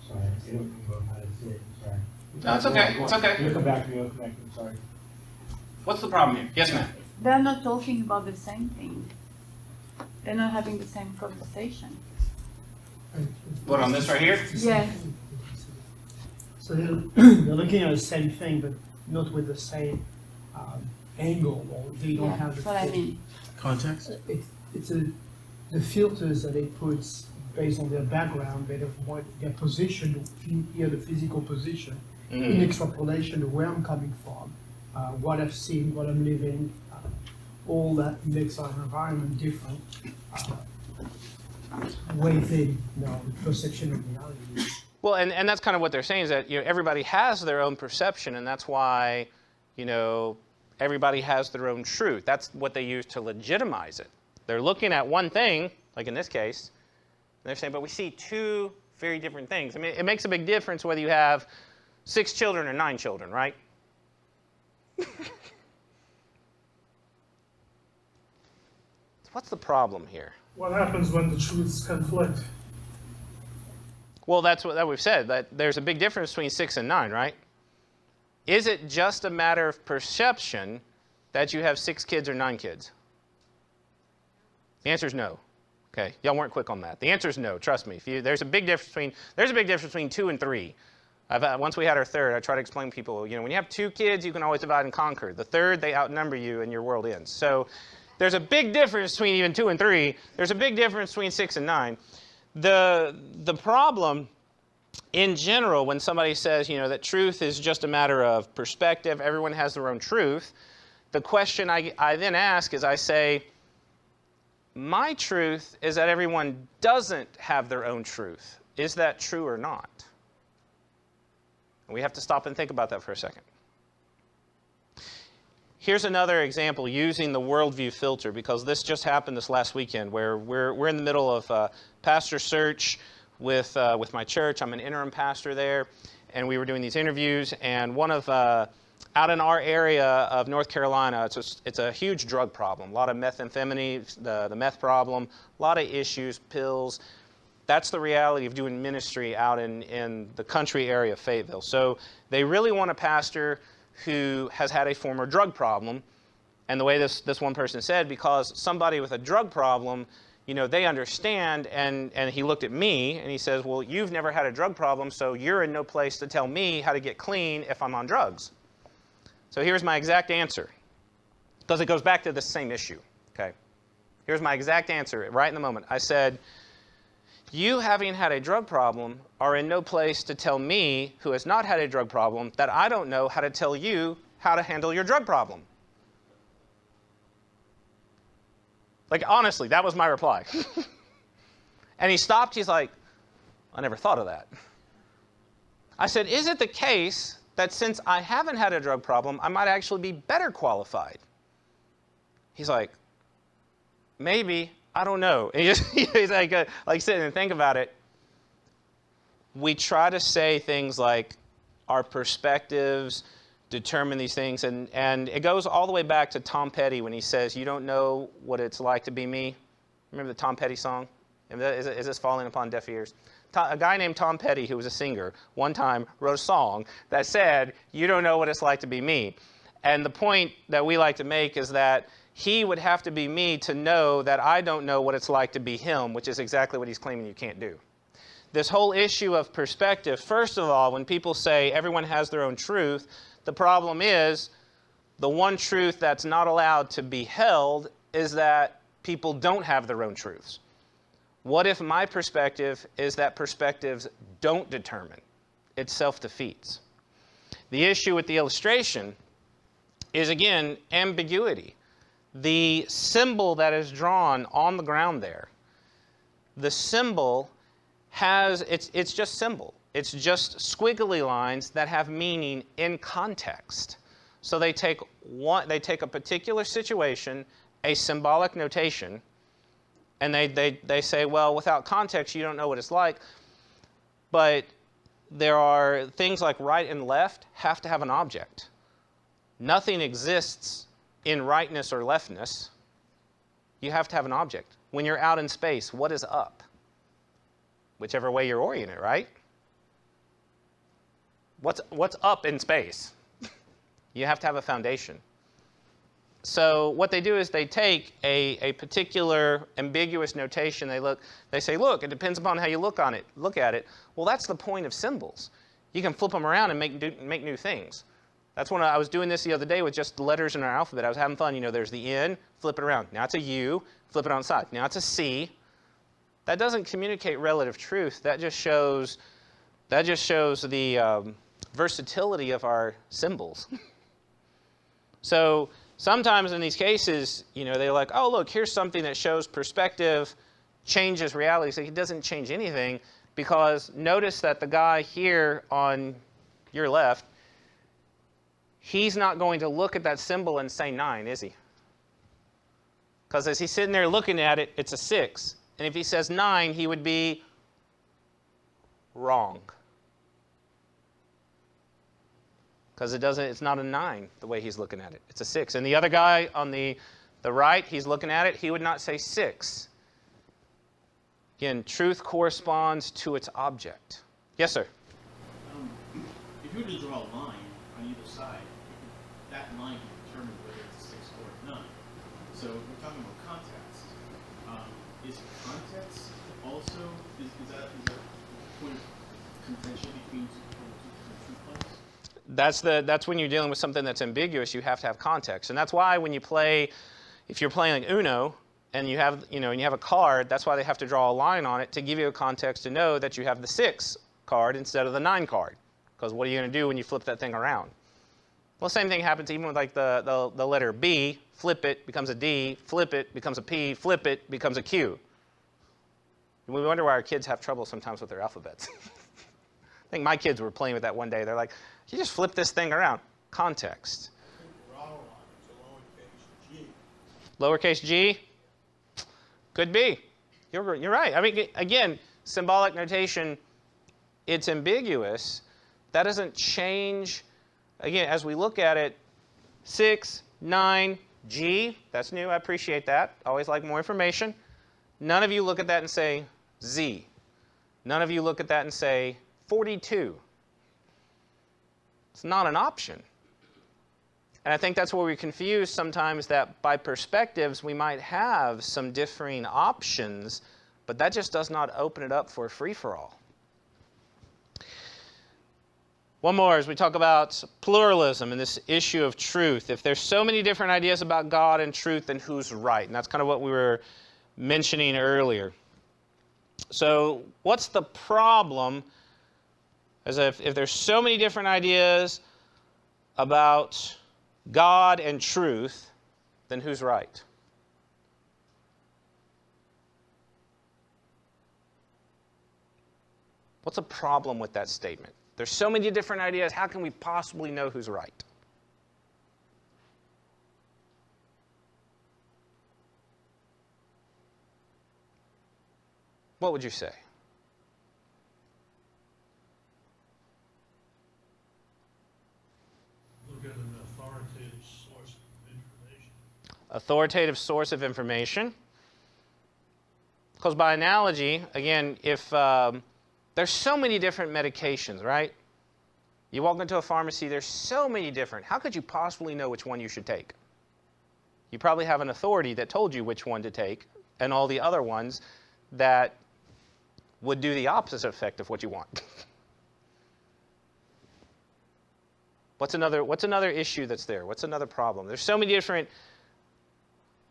S7: sorry, I don't know how to say it, I'm sorry.
S2: No, it's okay, it's okay.
S7: You'll come back to me, I'm sorry.
S2: What's the problem here? Yes, ma'am.
S4: They're not talking about the same thing. They're not having the same conversation.
S2: What, on this right here?
S4: Yes.
S8: So they're looking at the same thing, but not with the same angle, or they don't
S4: Yeah,
S8: have the
S4: that's what I mean.
S6: Context?
S8: It's the filters that they put based on their background, based on what their position, here the physical position, in extrapolation of where I'm coming from, what I've seen, what I'm living, all that makes our environment different. Way they, perception of reality.
S2: Well, and that's kind of what they're saying, is that everybody has their own perception, and that's why everybody has their own truth. That's what they use to legitimize it. They're looking at one thing, like in this case, and they're saying, but we see 2 very different things. I mean, it makes a big difference whether you have 6 children or 9 children, right? What's the problem here?
S8: What happens when the truths conflict?
S2: Well, that's what we've said, that there's a big difference between 6 and 9, right? Is it just a matter of perception that you have 6 kids or 9 kids? The answer is no. Okay, y'all weren't quick on that. The answer is no. Trust me. There's a big difference between 2 and 3. Once we had our third, I try to explain to people, when you have 2 kids, you can always divide and conquer. The third, they outnumber you, and your world ends. So there's a big difference between even 2 and 3. There's a big difference between 6 and 9. The problem in general, when somebody says, that truth is just a matter of perspective, everyone has their own truth, the question I then ask is, I say, my truth is that everyone doesn't have their own truth. Is that true or not? And we have to stop and think about that for a second. Here's another example using the worldview filter, because this just happened this last weekend, where we're in the middle of pastor search with my church. I'm an interim pastor there, and we were doing these interviews. And one of out in our area of North Carolina, it's a huge drug problem. A lot of methamphetamine, the meth problem, a lot of issues, pills. That's the reality of doing ministry out in the country area of Fayetteville. So they really want a pastor who has had a former drug problem. And the way this one person said, because somebody with a drug problem, they understand, and he looked at me and he says, well, you've never had a drug problem, so you're in no place to tell me how to get clean if I'm on drugs. So here's my exact answer, because it goes back to the same issue, okay? Here's my exact answer right in the moment. I said, You, having had a drug problem, are in no place to tell me, who has not had a drug problem, that I don't know how to tell you how to handle your drug problem. Like, honestly, that was my reply. And he stopped. He's like, I never thought of that. I said, is it the case that since I haven't had a drug problem, I might actually be better qualified? He's like, maybe. I don't know. And he's like sitting and think about it. We try to say things like our perspectives determine these things, and it goes all the way back to Tom Petty when he says, you don't know what it's like to be me. Remember the Tom Petty song? Is this falling upon deaf ears? A guy named Tom Petty, who was a singer, one time wrote a song that said, you don't know what it's like to be me. And the point that we like to make is that he would have to be me to know that I don't know what it's like to be him, which is exactly what he's claiming you can't do. This whole issue of perspective, first of all, when people say everyone has their own truth, the problem is the one truth that's not allowed to be held is that people don't have their own truths. What if my perspective is that perspectives don't determine? It self-defeats. The issue with the illustration is, again, ambiguity. The symbol that is drawn on the ground there, the symbol it's just symbol. It's just squiggly lines that have meaning in context. So they take a particular situation, a symbolic notation, and they say, well, without context, you don't know what it's like. But there are things like right and left have to have an object. Nothing exists in rightness or leftness. You have to have an object. When you're out in space, what is up? Whichever way you're oriented, right? What's up in space? You have to have a foundation. So what they do is they take a particular ambiguous notation. They say, look, it depends upon how you look at it. Well, that's the point of symbols. You can flip them around and make new things. That's when I was doing this the other day with just the letters in our alphabet. I was having fun. You know, there's the N, flip it around. Now it's a U, flip it on the side. Now it's a C. That doesn't communicate relative truth. That just shows the versatility of our symbols. So sometimes in these cases, you know, they're like, oh, look, here's something that shows perspective changes reality. So it doesn't change anything, because notice that the guy here on your left, he's not going to look at that symbol and say 9, is he? Because as he's sitting there looking at it, it's a 6. And if he says 9, he would be wrong. Because it's not a 9 the way he's looking at it. It's a 6. And the other guy on the right, he's looking at it, he would not say 6. Again, truth corresponds to its object. Yes, sir?
S6: If you were to draw a line on either side, that line can determine whether it's a 6 or a 9. So we're talking about context. Is context also, is that a point of contention between two points?
S2: That's when you're dealing with something that's ambiguous, you have to have context. And that's why when you play, if you're playing like Uno, and you have a card, that's why they have to draw a line on it to give you a context to know that you have the 6 card instead of the 9 card. Because what are you going to do when you flip that thing around? Well, same thing happens even with like the letter B. Flip it, becomes a D. Flip it, becomes a P. Flip it, becomes a Q. And we wonder why our kids have trouble sometimes with their alphabets. I think my kids were playing with that one day. They're like, you just flip this thing around. Context. Lowercase g? Could be. You're right. I mean, again, symbolic notation, it's ambiguous. That doesn't change. Again, as we look at it, 6, 9, G, that's new. I appreciate that. Always like more information. None of you look at that and say Z. None of you look at that and say 42. It's not an option. And I think that's where we confuse sometimes, that by perspectives we might have some differing options, but that just does not open it up for a free-for-all. One more as we talk about pluralism and this issue of truth. If there's so many different ideas about God and truth, then who's right? And that's kind of what we were mentioning earlier. So what's the problem? As if there's so many different ideas about God and truth, then who's right? What's the problem with that statement? There's so many different ideas. How can we possibly know who's right? What would you say?
S9: Look at an authoritative source of information.
S2: Authoritative source of information. Because by analogy, again, if there's so many different medications, right? You walk into a pharmacy, there's so many different. How could you possibly know which one you should take? You probably have an authority that told you which one to take, and all the other ones that would do the opposite effect of what you want. What's another issue that's there? What's another problem? There's so many different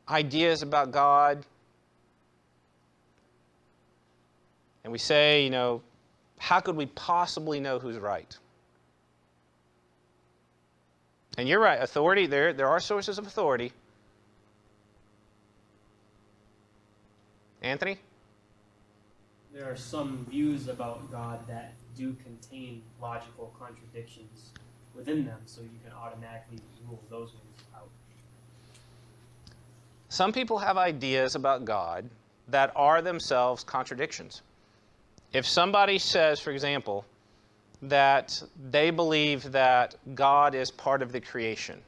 S2: ideas about God. And we say, how could we possibly know who's right? And you're right, authority, there are sources of authority. Anthony?
S1: There are some views about God that do contain logical contradictions within them, so you can automatically rule those ones out.
S2: Some people have ideas about God that are themselves contradictions. If somebody says, for example, that they believe that God is part of the creation,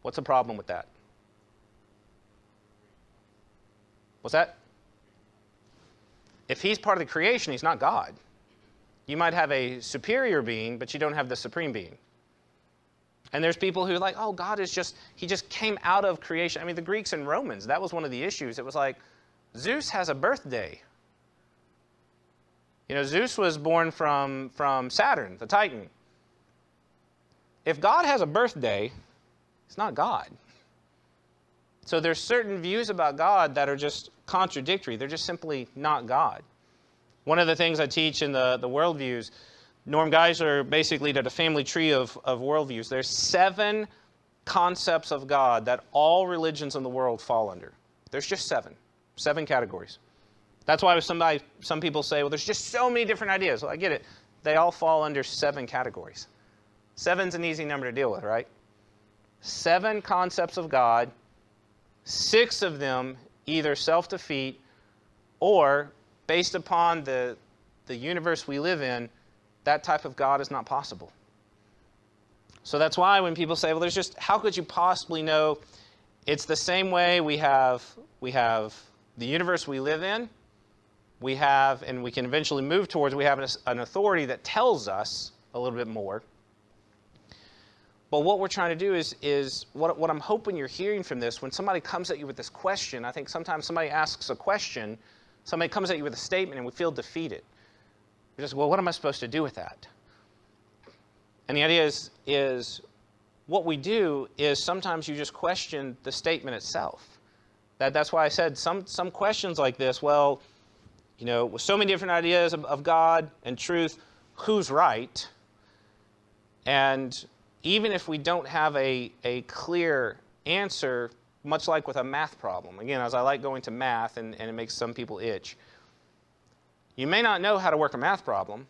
S2: what's the problem with that? What's that? If he's part of the creation, he's not God. You might have a superior being, but you don't have the supreme being. And there's people who are like, oh, God is he just came out of creation. I mean, the Greeks and Romans, that was one of the issues. It was like, Zeus has a birthday. Zeus was born from Saturn, the Titan. If God has a birthday, it's not God. So there's certain views about God that are just contradictory. They're just simply not God. One of the things I teach in the worldviews, Norm Geisler basically did a family tree of worldviews. There's 7 concepts of God that all religions in the world fall under. There's just 7 categories. That's why some people say, well, there's just so many different ideas. Well, I get it. They all fall under 7 categories. 7's an easy number to deal with, right? 7 concepts of God, 6 of them either self-defeat or, based upon the universe we live in, that type of God is not possible. So that's why when people say, well, how could you possibly know? It's the same way we have the universe we live in. We have, and we can eventually move towards, we have an authority that tells us a little bit more. But what we're trying to do is what I'm hoping you're hearing from this, when somebody comes at you with this question, I think sometimes somebody asks a question, somebody comes at you with a statement, and we feel defeated. We're just, well, what am I supposed to do with that? And the idea is what we do is sometimes you just question the statement itself. That's why I said some questions like this, well, with so many different ideas of God and truth, who's right? And even if we don't have a clear answer, much like with a math problem, again, as I like going to math and it makes some people itch, you may not know how to work a math problem,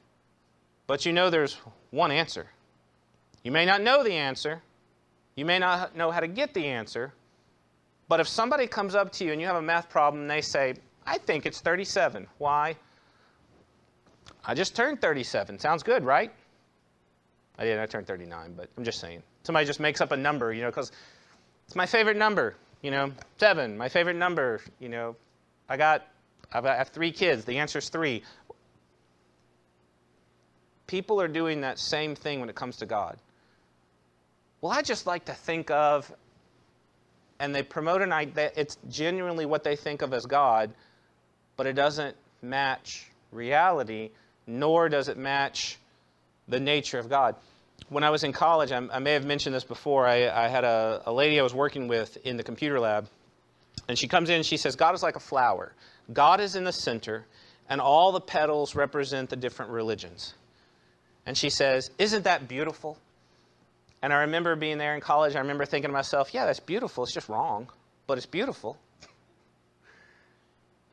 S2: but there's one answer. You may not know the answer. You may not know how to get the answer. But if somebody comes up to you and you have a math problem and they say, I think it's 37. Why? I just turned 37. Sounds good, right? I turned 39, but I'm just saying. Somebody just makes up a number, because it's my favorite number, 7, my favorite number, I have 3 kids. The answer's 3. People are doing that same thing when it comes to God. Well, I just like to think of, and they promote an idea, it's genuinely what they think of as God, but it doesn't match reality, nor does it match the nature of God. When I was in college, I may have mentioned this before, I had a lady I was working with in the computer lab, and she comes in and she says, God is like a flower. God is in the center, and all the petals represent the different religions. And she says, isn't that beautiful? And I remember being there in college, I remember thinking to myself, yeah, that's beautiful, it's just wrong, but it's beautiful.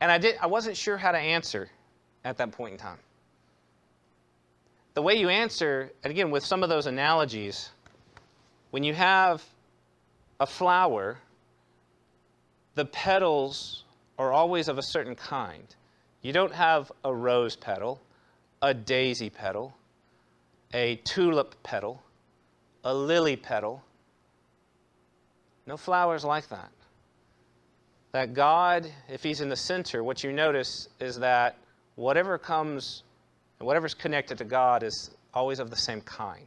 S2: And I wasn't sure how to answer at that point in time. The way you answer, and again, with some of those analogies, when you have a flower, the petals are always of a certain kind. You don't have a rose petal, a daisy petal, a tulip petal, a lily petal. No flowers like that. That God, if he's in the center, what you notice is that whatever comes, whatever's connected to God is always of the same kind.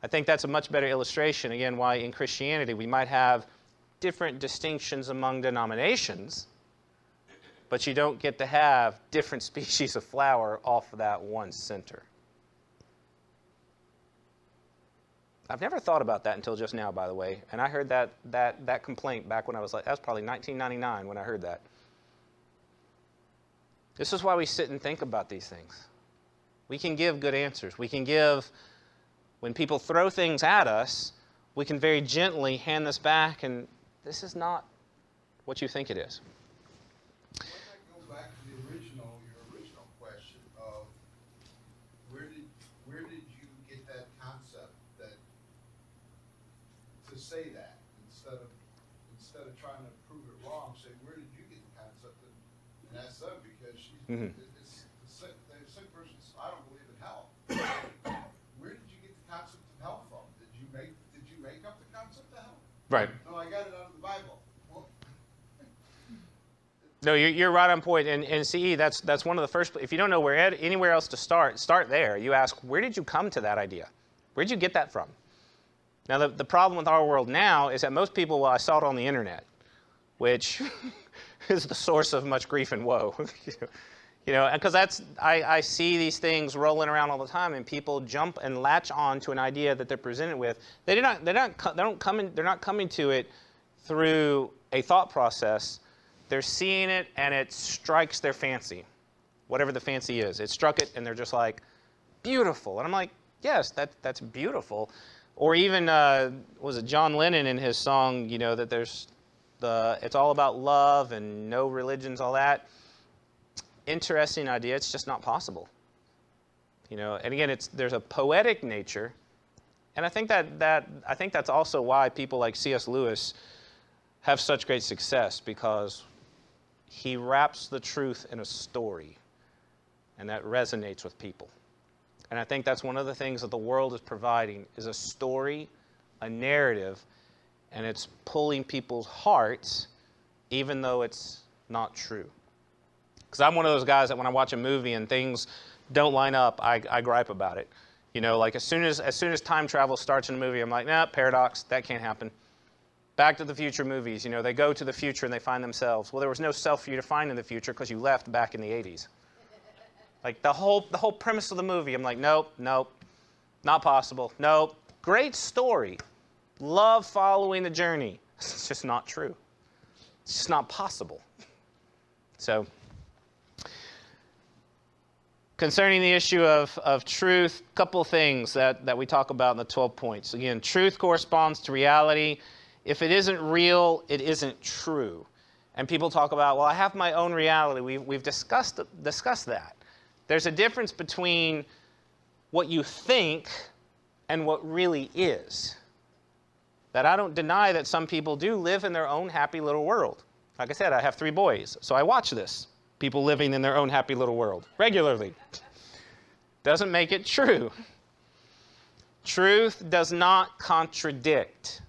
S2: I think that's a much better illustration, again, why in Christianity we might have different distinctions among denominations, but you don't get to have different species of flower off of that one center. I've never thought about that until just now, by the way, and I heard that complaint back when I was like, that was probably 1999 when I heard that. This is why we sit and think about these things. We can give good answers. We can give, when people throw things at us, we can very gently hand this back, and this is not what you think it is.
S3: Why not go back to your original question of where did you get that concept that to say that instead of trying to prove it wrong, say where did you get the concept and ask them because she's it's the sick person's I don't believe in hell. Where did you get the concept of hell from? Did you make up the concept of hell?
S2: Right.
S3: No, I got it out of the Bible. Well,
S2: No, you're right on point. And CE, that's one of the first. If you don't know anywhere else to start there. You ask, where did you come to that idea? Where did you get that from? Now, the problem with our world now is that most people, well, I saw it on the internet, which is the source of much grief and woe. Because I see these things rolling around all the time, and people jump and latch on to an idea that they're presented with. They're not coming to it through a thought process. They're seeing it, and it strikes their fancy, whatever the fancy is. It struck it, and they're just like, beautiful. And I'm like, yes, that's beautiful. Or even, was it John Lennon in his song, that it's all about love and no religions, all that. Interesting idea. It's just not possible. And again, there's a poetic nature, and I think that's also why people like C.S. Lewis have such great success, because he wraps the truth in a story, and that resonates with people. And I think that's one of the things that the world is providing is a story, a narrative, and it's pulling people's hearts, even though it's not true. Because I'm one of those guys that when I watch a movie and things don't line up, I gripe about it. Like as soon as time travel starts in a movie, I'm like, nah, paradox, that can't happen. Back to the Future movies, they go to the future and they find themselves. Well, there was no self for you to find in the future because you left back in the 80s. Like the whole premise of the movie, I'm like, nope, not possible. Nope, great story. Love following the journey. It's just not true. It's just not possible. So, concerning the issue of truth, a couple things that we talk about in the 12 points. Again, truth corresponds to reality. If it isn't real, it isn't true. And people talk about, well, I have my own reality. We've discussed that. There's a difference between what you think and what really is. That I don't deny that some people do live in their own happy little world. Like I said, I have 3 boys, so I watch this. People living in their own happy little world regularly. Doesn't make it true. Truth does not contradict.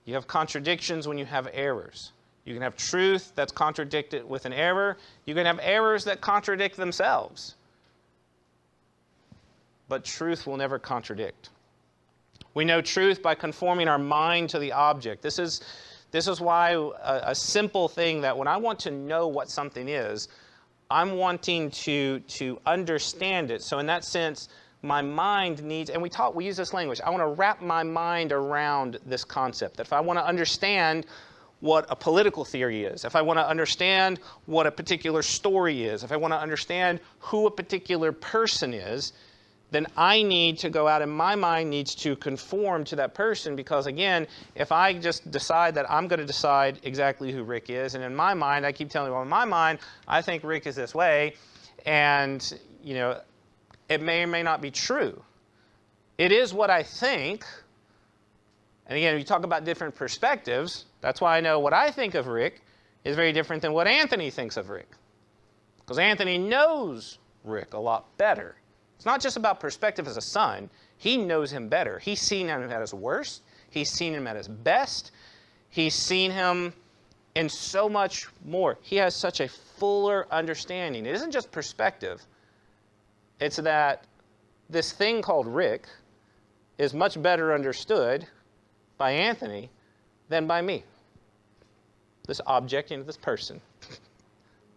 S2: You have contradictions when you have errors. You can have truth that's contradicted with an error. You can have errors that contradict themselves. But truth will never contradict. We know truth by conforming our mind to the object. This is why a simple thing that when I want to know what something is, I'm wanting to understand it. So in that sense, my mind needs, and we use this language, I want to wrap my mind around this concept. That if I want to understand what a political theory is, if I want to understand what a particular story is, if I want to understand who a particular person is, then I need to go out and my mind needs to conform to that person, because again, if I just decide that I'm going to decide exactly who Rick is, and in my mind, I keep telling you, well, in my mind, I think Rick is this way, and, you know, it may or may not be true. It is what I think. And again, if you talk about different perspectives, that's why I know what I think of Rick is very different than what Anthony thinks of Rick. Because Anthony knows Rick a lot better. It's not just about perspective as a son. He knows him better. He's seen him at his worst. He's seen him at his best. He's seen him in so much more. He has such a fuller understanding. It isn't just perspective. It's that this thing called Rick is much better understood by Anthony than by me. This object into this person.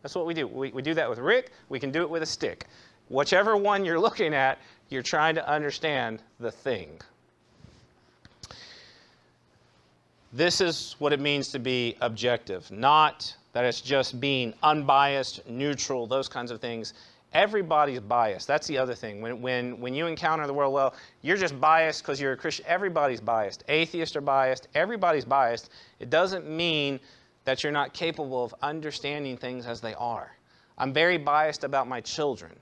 S2: That's what we do. We do that with Rick. We can do it with a stick. Whichever one you're looking at, you're trying to understand the thing. This is what it means to be objective. Not that it's just being unbiased, neutral, those kinds of things. Everybody's biased. That's the other thing. When you encounter the world, well, you're just biased because you're a Christian. Everybody's biased. Atheists are biased. Everybody's biased. It doesn't mean that you're not capable of understanding things as they are. I'm very biased about my children.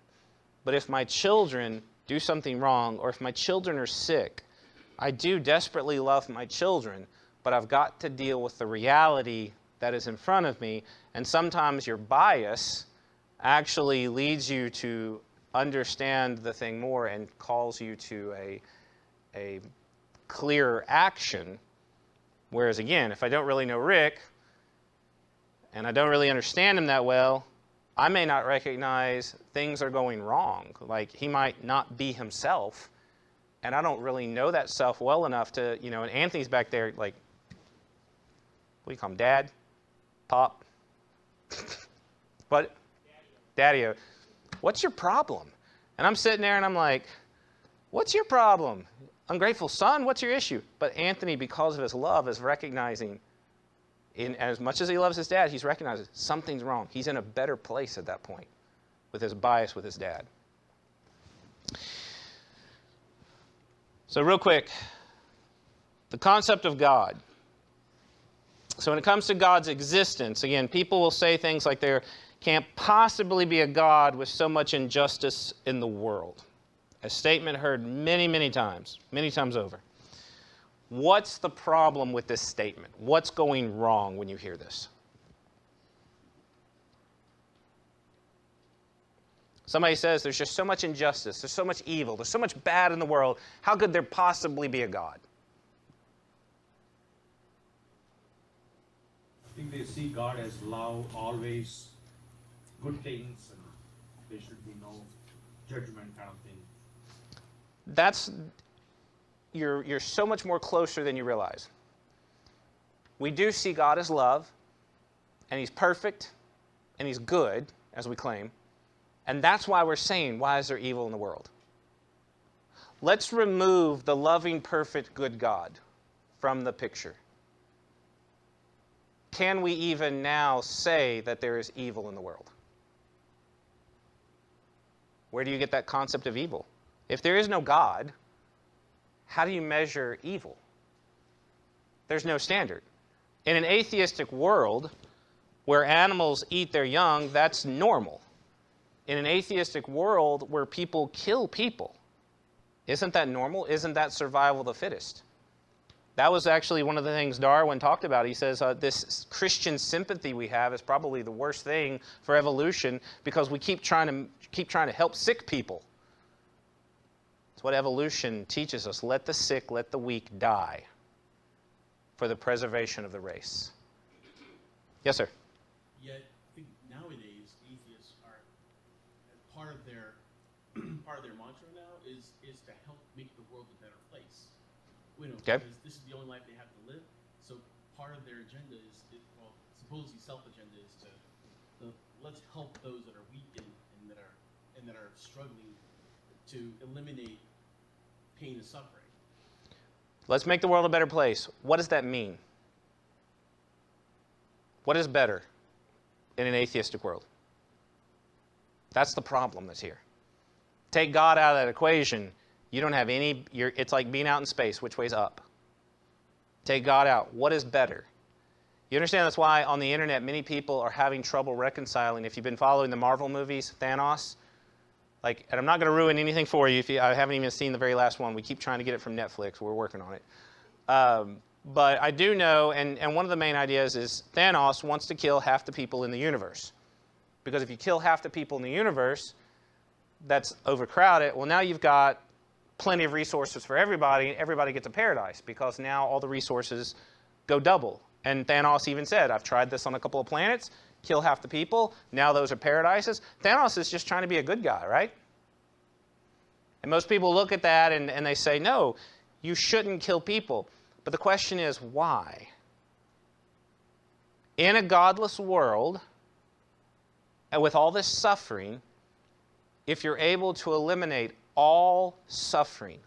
S2: But if my children do something wrong, or if my children are sick, I do desperately love my children, but I've got to deal with the reality that is in front of me. And sometimes your bias actually leads you to understand the thing more and calls you to a clearer action. Whereas again, if I don't really know Rick, and I don't really understand him that well, I may not recognize things are going wrong. Like, he might not be himself, and I don't really know that self well enough to, you know, and Anthony's back there like, what do you call him, Dad? Pop? What? Daddy-o. What's your problem? And I'm sitting there and I'm like, what's your problem? Ungrateful son, what's your issue? But Anthony, because of his love, is recognizing, in as much as he loves his dad, he's recognizing something's wrong. He's in a better place at that point with his bias with his dad. So real quick, the concept of God. So when it comes to God's existence, again, people will say things like there can't possibly be a God with so much injustice in the world. A statement heard many times over. What's the problem with this statement? What's going wrong when you hear this? Somebody says there's just so much injustice, there's so much evil, there's so much bad in the world. How could there possibly be a God?
S9: I think they see God as love, always good things, and there should be no judgment kind of thing.
S2: That's, you're so much more closer than you realize. We do see God as love, and He's perfect, and He's good, as we claim. And that's why we're saying, why is there evil in the world? Let's remove the loving, perfect, good God from the picture. Can we even now say that there is evil in the world? Where do you get that concept of evil? If there is no God, how do you measure evil? There's no standard. In an atheistic world where animals eat their young, that's normal. In an atheistic world where people kill people, isn't that normal? Isn't that survival of the fittest? That was actually one of the things Darwin talked about. He says this Christian sympathy we have is probably the worst thing for evolution because we keep trying to help sick people. It's what evolution teaches us. Let the sick, let the weak die for the preservation of the race. Yes, sir?
S6: Yet, I think nowadays atheists are part of their mantra now is to help make the world a better place. You know,
S2: Okay.
S6: Because this is the only life they have to live. So part of their agenda well, supposedly self-agenda is to let's help those that are weak and that are struggling to eliminate pain and suffering.
S2: Let's make the world a better place. What does that mean? What is better in an atheistic world? That's the problem that's here. Take God out of that equation, you don't have any, it's like being out in space. Which way's up? Take God out. What is better? You understand that's why on the internet many people are having trouble reconciling. If you've been following the Marvel movies, Thanos, and I'm not going to ruin anything for you if I haven't even seen the very last one. We keep trying to get it from Netflix. We're working on it. But I do know, and one of the main ideas is Thanos wants to kill half the people in the universe. Because if you kill half the people in the universe, that's overcrowded. Well, now you've got plenty of resources for everybody. Everybody gets a paradise because now all the resources go double. And Thanos even said, I've tried this on a couple of planets, kill half the people, now those are paradises. Thanos is just trying to be a good guy, right? And most people look at that and they say, no, you shouldn't kill people. But the question is, why? In a godless world, and with all this suffering, if you're able to eliminate all suffering,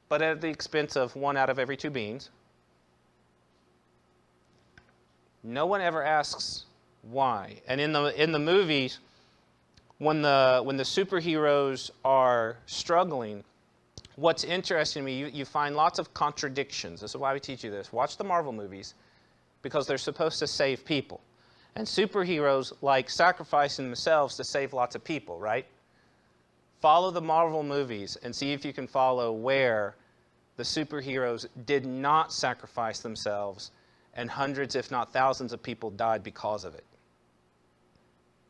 S2: but at the expense of 1 out of every 2 beings, no one ever asks why. And in the movies, when the superheroes are struggling, what's interesting to me, you find lots of contradictions. This is why we teach you this. Watch the Marvel movies, because they're supposed to save people. And superheroes like sacrificing themselves to save lots of people, right? Follow the Marvel movies and see if you can follow where the superheroes did not sacrifice themselves and hundreds, if not thousands, of people died because of it.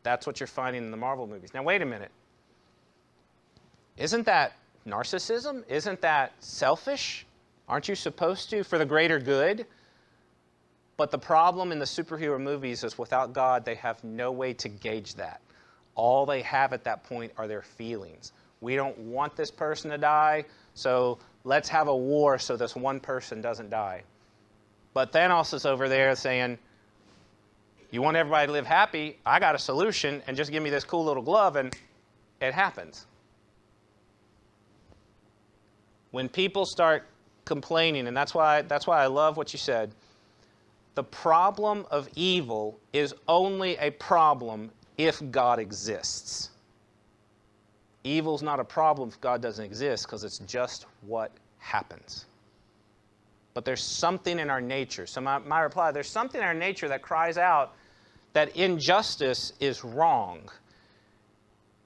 S2: That's what you're finding in the Marvel movies. Now, wait a minute. Isn't that narcissism? Isn't that selfish? Aren't you supposed to, for the greater good? But the problem in the superhero movies is without God, they have no way to gauge that. All they have at that point are their feelings. We don't want this person to die, so let's have a war so this one person doesn't die. But Thanos is over there saying, you want everybody to live happy? I got a solution, and just give me this cool little glove, and it happens. When people start complaining, and that's why I love what you said, the problem of evil is only a problem if God exists. Evil's not a problem if God doesn't exist, because it's just what happens. But there's something in our nature. So my reply, there's something in our nature that cries out that injustice is wrong.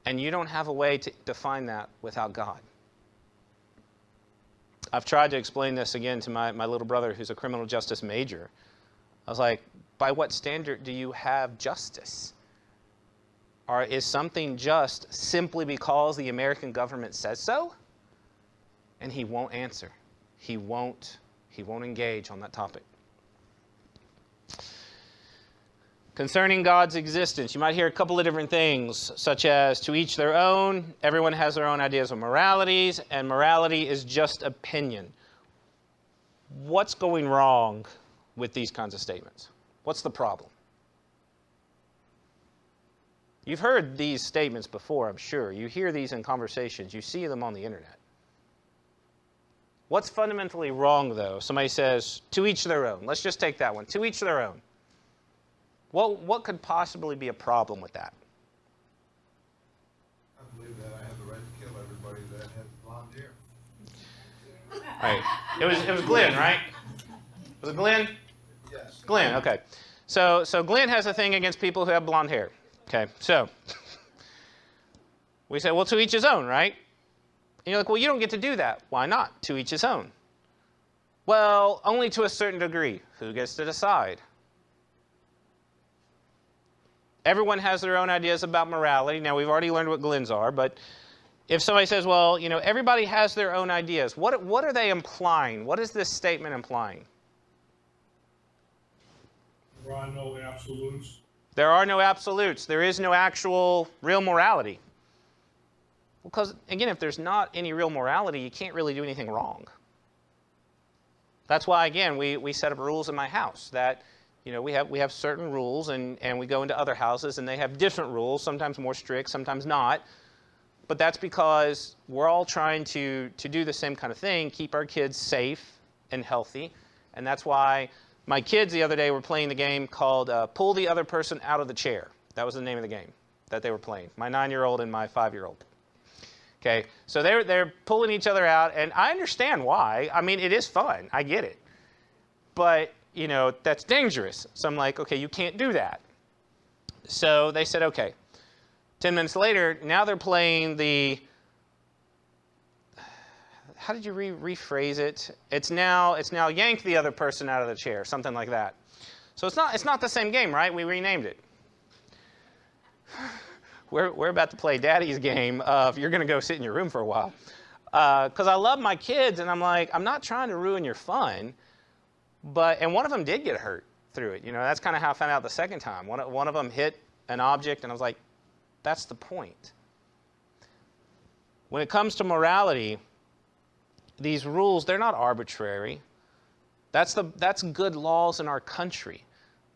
S2: And you don't have a way to define that without God. I've tried to explain this again to my little brother who's a criminal justice major. I was like, by what standard do you have justice? Or is something just simply because the American government says so? And he won't answer. He won't engage on that topic. Concerning God's existence, you might hear a couple of different things, such as to each their own. Everyone has their own ideas of moralities, and morality is just opinion. What's going wrong with these kinds of statements? What's the problem? You've heard these statements before, I'm sure. You hear these in conversations. You see them on the internet. What's fundamentally wrong, though? Somebody says, to each their own. Let's just take that one. To each their own. What could possibly be a problem with that?
S3: I believe that I have the right to kill everybody that has blonde hair.
S2: All right. It was Glenn, right? Was it Glenn?
S3: Yes.
S2: Glenn, okay. So Glenn has a thing against people who have blonde hair. Okay, so we say, well, to each his own, right? And you're like, well, you don't get to do that. Why not? To each his own. Well, only to a certain degree. Who gets to decide? Everyone has their own ideas about morality. Now, we've already learned what Glenn's are, but if somebody says, well, everybody has their own ideas, what are they implying? What is this statement implying?
S7: There are no absolutes.
S2: There are no absolutes. There is no actual real morality. Because, again, if there's not any real morality, you can't really do anything wrong. That's why, again, we set up rules in my house that, we have certain rules, and we go into other houses, and they have different rules, sometimes more strict, sometimes not. But that's because we're all trying to do the same kind of thing, keep our kids safe and healthy. And that's why My kids the other day were playing the game called Pull the Other Person Out of the Chair. That was the name of the game that they were playing. My 9-year-old and my 5-year-old. Okay, so they're pulling each other out, and I understand why. I mean, it is fun. I get it. But, you know, that's dangerous. So I'm like, okay, you can't do that. So they said, okay. 10 minutes later, now they're playing the, how did you rephrase it? It's now yank the other person out of the chair, something like that. So it's not the same game, right? We renamed it. We're about to play Daddy's game of you're going to go sit in your room for a while. Because I love my kids, and I'm like, I'm not trying to ruin your fun. And one of them did get hurt through it. You know, that's kind of how I found out the second time. One of them hit an object, and I was like, that's the point. When it comes to morality, these rules, they're not arbitrary. That's good laws in our country.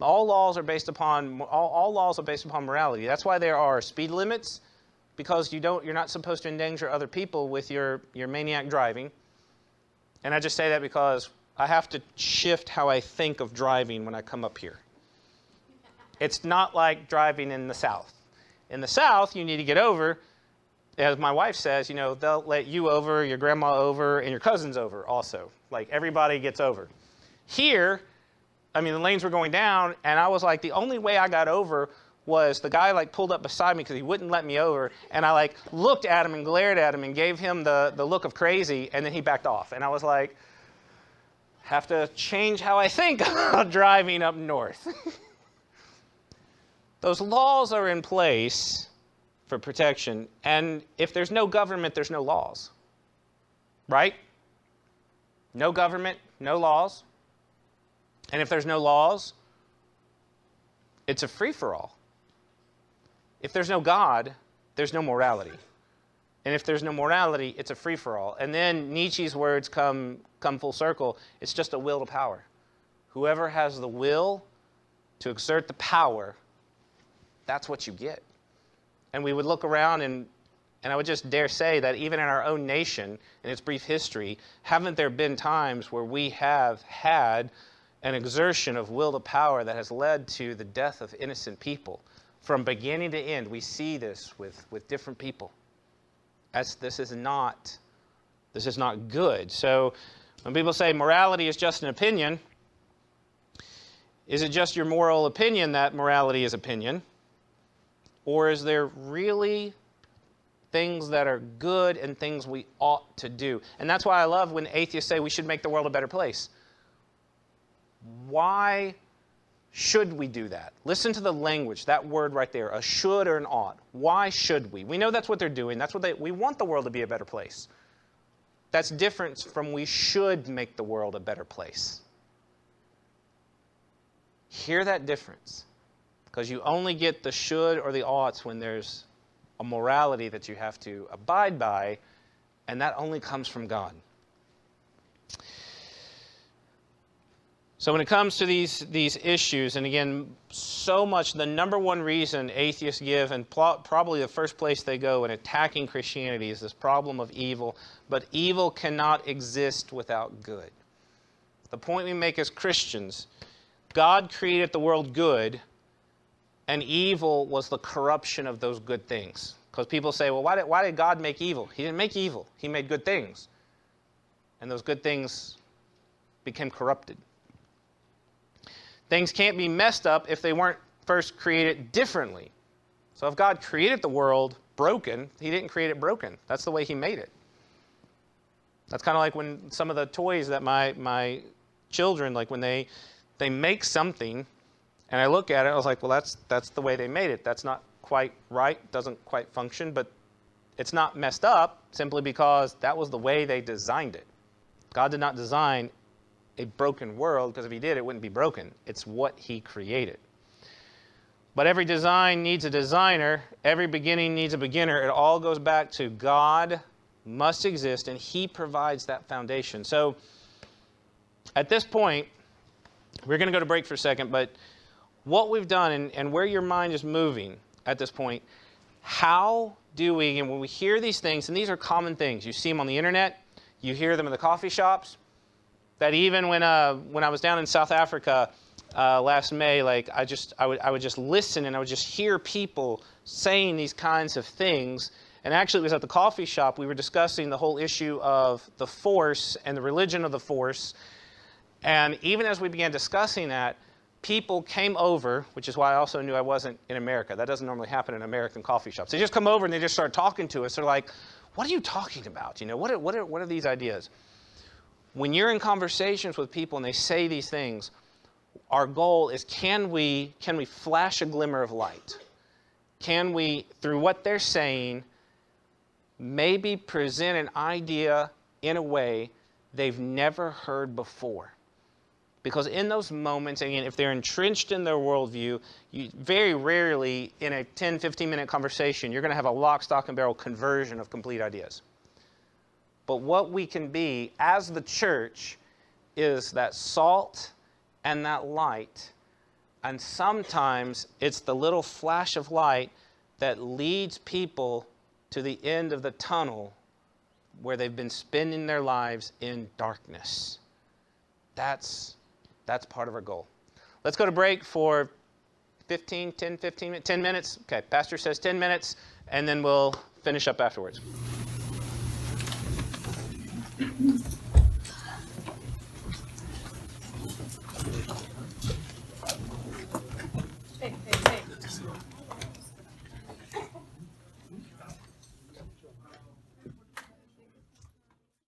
S2: All laws are based upon morality. That's why there are speed limits, because you're not supposed to endanger other people with your maniac driving. And I just say that because I have to shift how I think of driving when I come up here. It's not like driving in the South. In the South, you need to get over. As my wife says, you know, they'll let you over, your grandma over, and your cousins over also. Like, everybody gets over. Here, I mean, the lanes were going down, and I was like, the only way I got over was the guy, like, pulled up beside me because he wouldn't let me over, and I, like, looked at him and glared at him and gave him the look of crazy, and then he backed off. And I was like, have to change how I think about driving up north. Those laws are in place for protection, and if there's no government, there's no laws, right? No government, no laws. And if there's no laws, it's a free-for-all. If there's no God, there's no morality. And if there's no morality, it's a free-for-all. And then Nietzsche's words come full circle. It's just a will to power. Whoever has the will to exert the power, that's what you get. And we would look around, and I would just dare say that even in our own nation, in its brief history, haven't there been times where we have had an exertion of will to power that has led to the death of innocent people? From beginning to end, we see this with different people. This is not good. So when people say morality is just an opinion, is it just your moral opinion that morality is opinion? Or is there really things that are good and things we ought to do? And that's why I love when atheists say we should make the world a better place. Why should we do that? Listen to the language, that word right there, a should or an ought. Why should we? We know that's what they're doing. We want the world to be a better place. That's different from we should make the world a better place. Hear that difference. Because you only get the should or the oughts when there's a morality that you have to abide by, and that only comes from God. So when it comes to these issues, and again, so much, the number one reason atheists give, and probably the first place they go in attacking Christianity, is this problem of evil. But evil cannot exist without good. The point we make as Christians, God created the world good, and evil was the corruption of those good things. Because people say, well, why did God make evil? He didn't make evil. He made good things. And those good things became corrupted. Things can't be messed up if they weren't first created differently. So if God created the world broken, He didn't create it broken. That's the way He made it. That's kind of like when some of the toys that my children, like when they make something, and I look at it, I was like, well, that's the way they made it. That's not quite right, doesn't quite function, but it's not messed up simply because that was the way they designed it. God did not design a broken world, because if He did, it wouldn't be broken. It's what He created. But every design needs a designer. Every beginning needs a beginner. It all goes back to God must exist, and He provides that foundation. So at this point, we're going to go to break for a second, but what we've done and where your mind is moving at this point, how do we, and when we hear these things, and these are common things, you see them on the internet, you hear them in the coffee shops, that even when I was down in South Africa last May, like I would just listen and I would just hear people saying these kinds of things. And actually, it was at the coffee shop. We were discussing the whole issue of the force and the religion of the force. And even as we began discussing that, people came over, which is why I also knew I wasn't in America. That doesn't normally happen in American coffee shops. They just come over and they just start talking to us. They're like, "What are you talking about? You know, what are these ideas?" When you're in conversations with people and they say these things, our goal is can we flash a glimmer of light? Can we, through what they're saying, maybe present an idea in a way they've never heard before? Because in those moments, again, if they're entrenched in their worldview, you very rarely in a 10, 15-minute conversation, you're going to have a lock, stock, and barrel conversion of complete ideas. But what we can be as the church is that salt and that light. And sometimes it's the little flash of light that leads people to the end of the tunnel where they've been spending their lives in darkness. That's part of our goal. Let's go to break for 10 minutes. Okay, Pastor says 10 minutes, and then we'll finish up afterwards.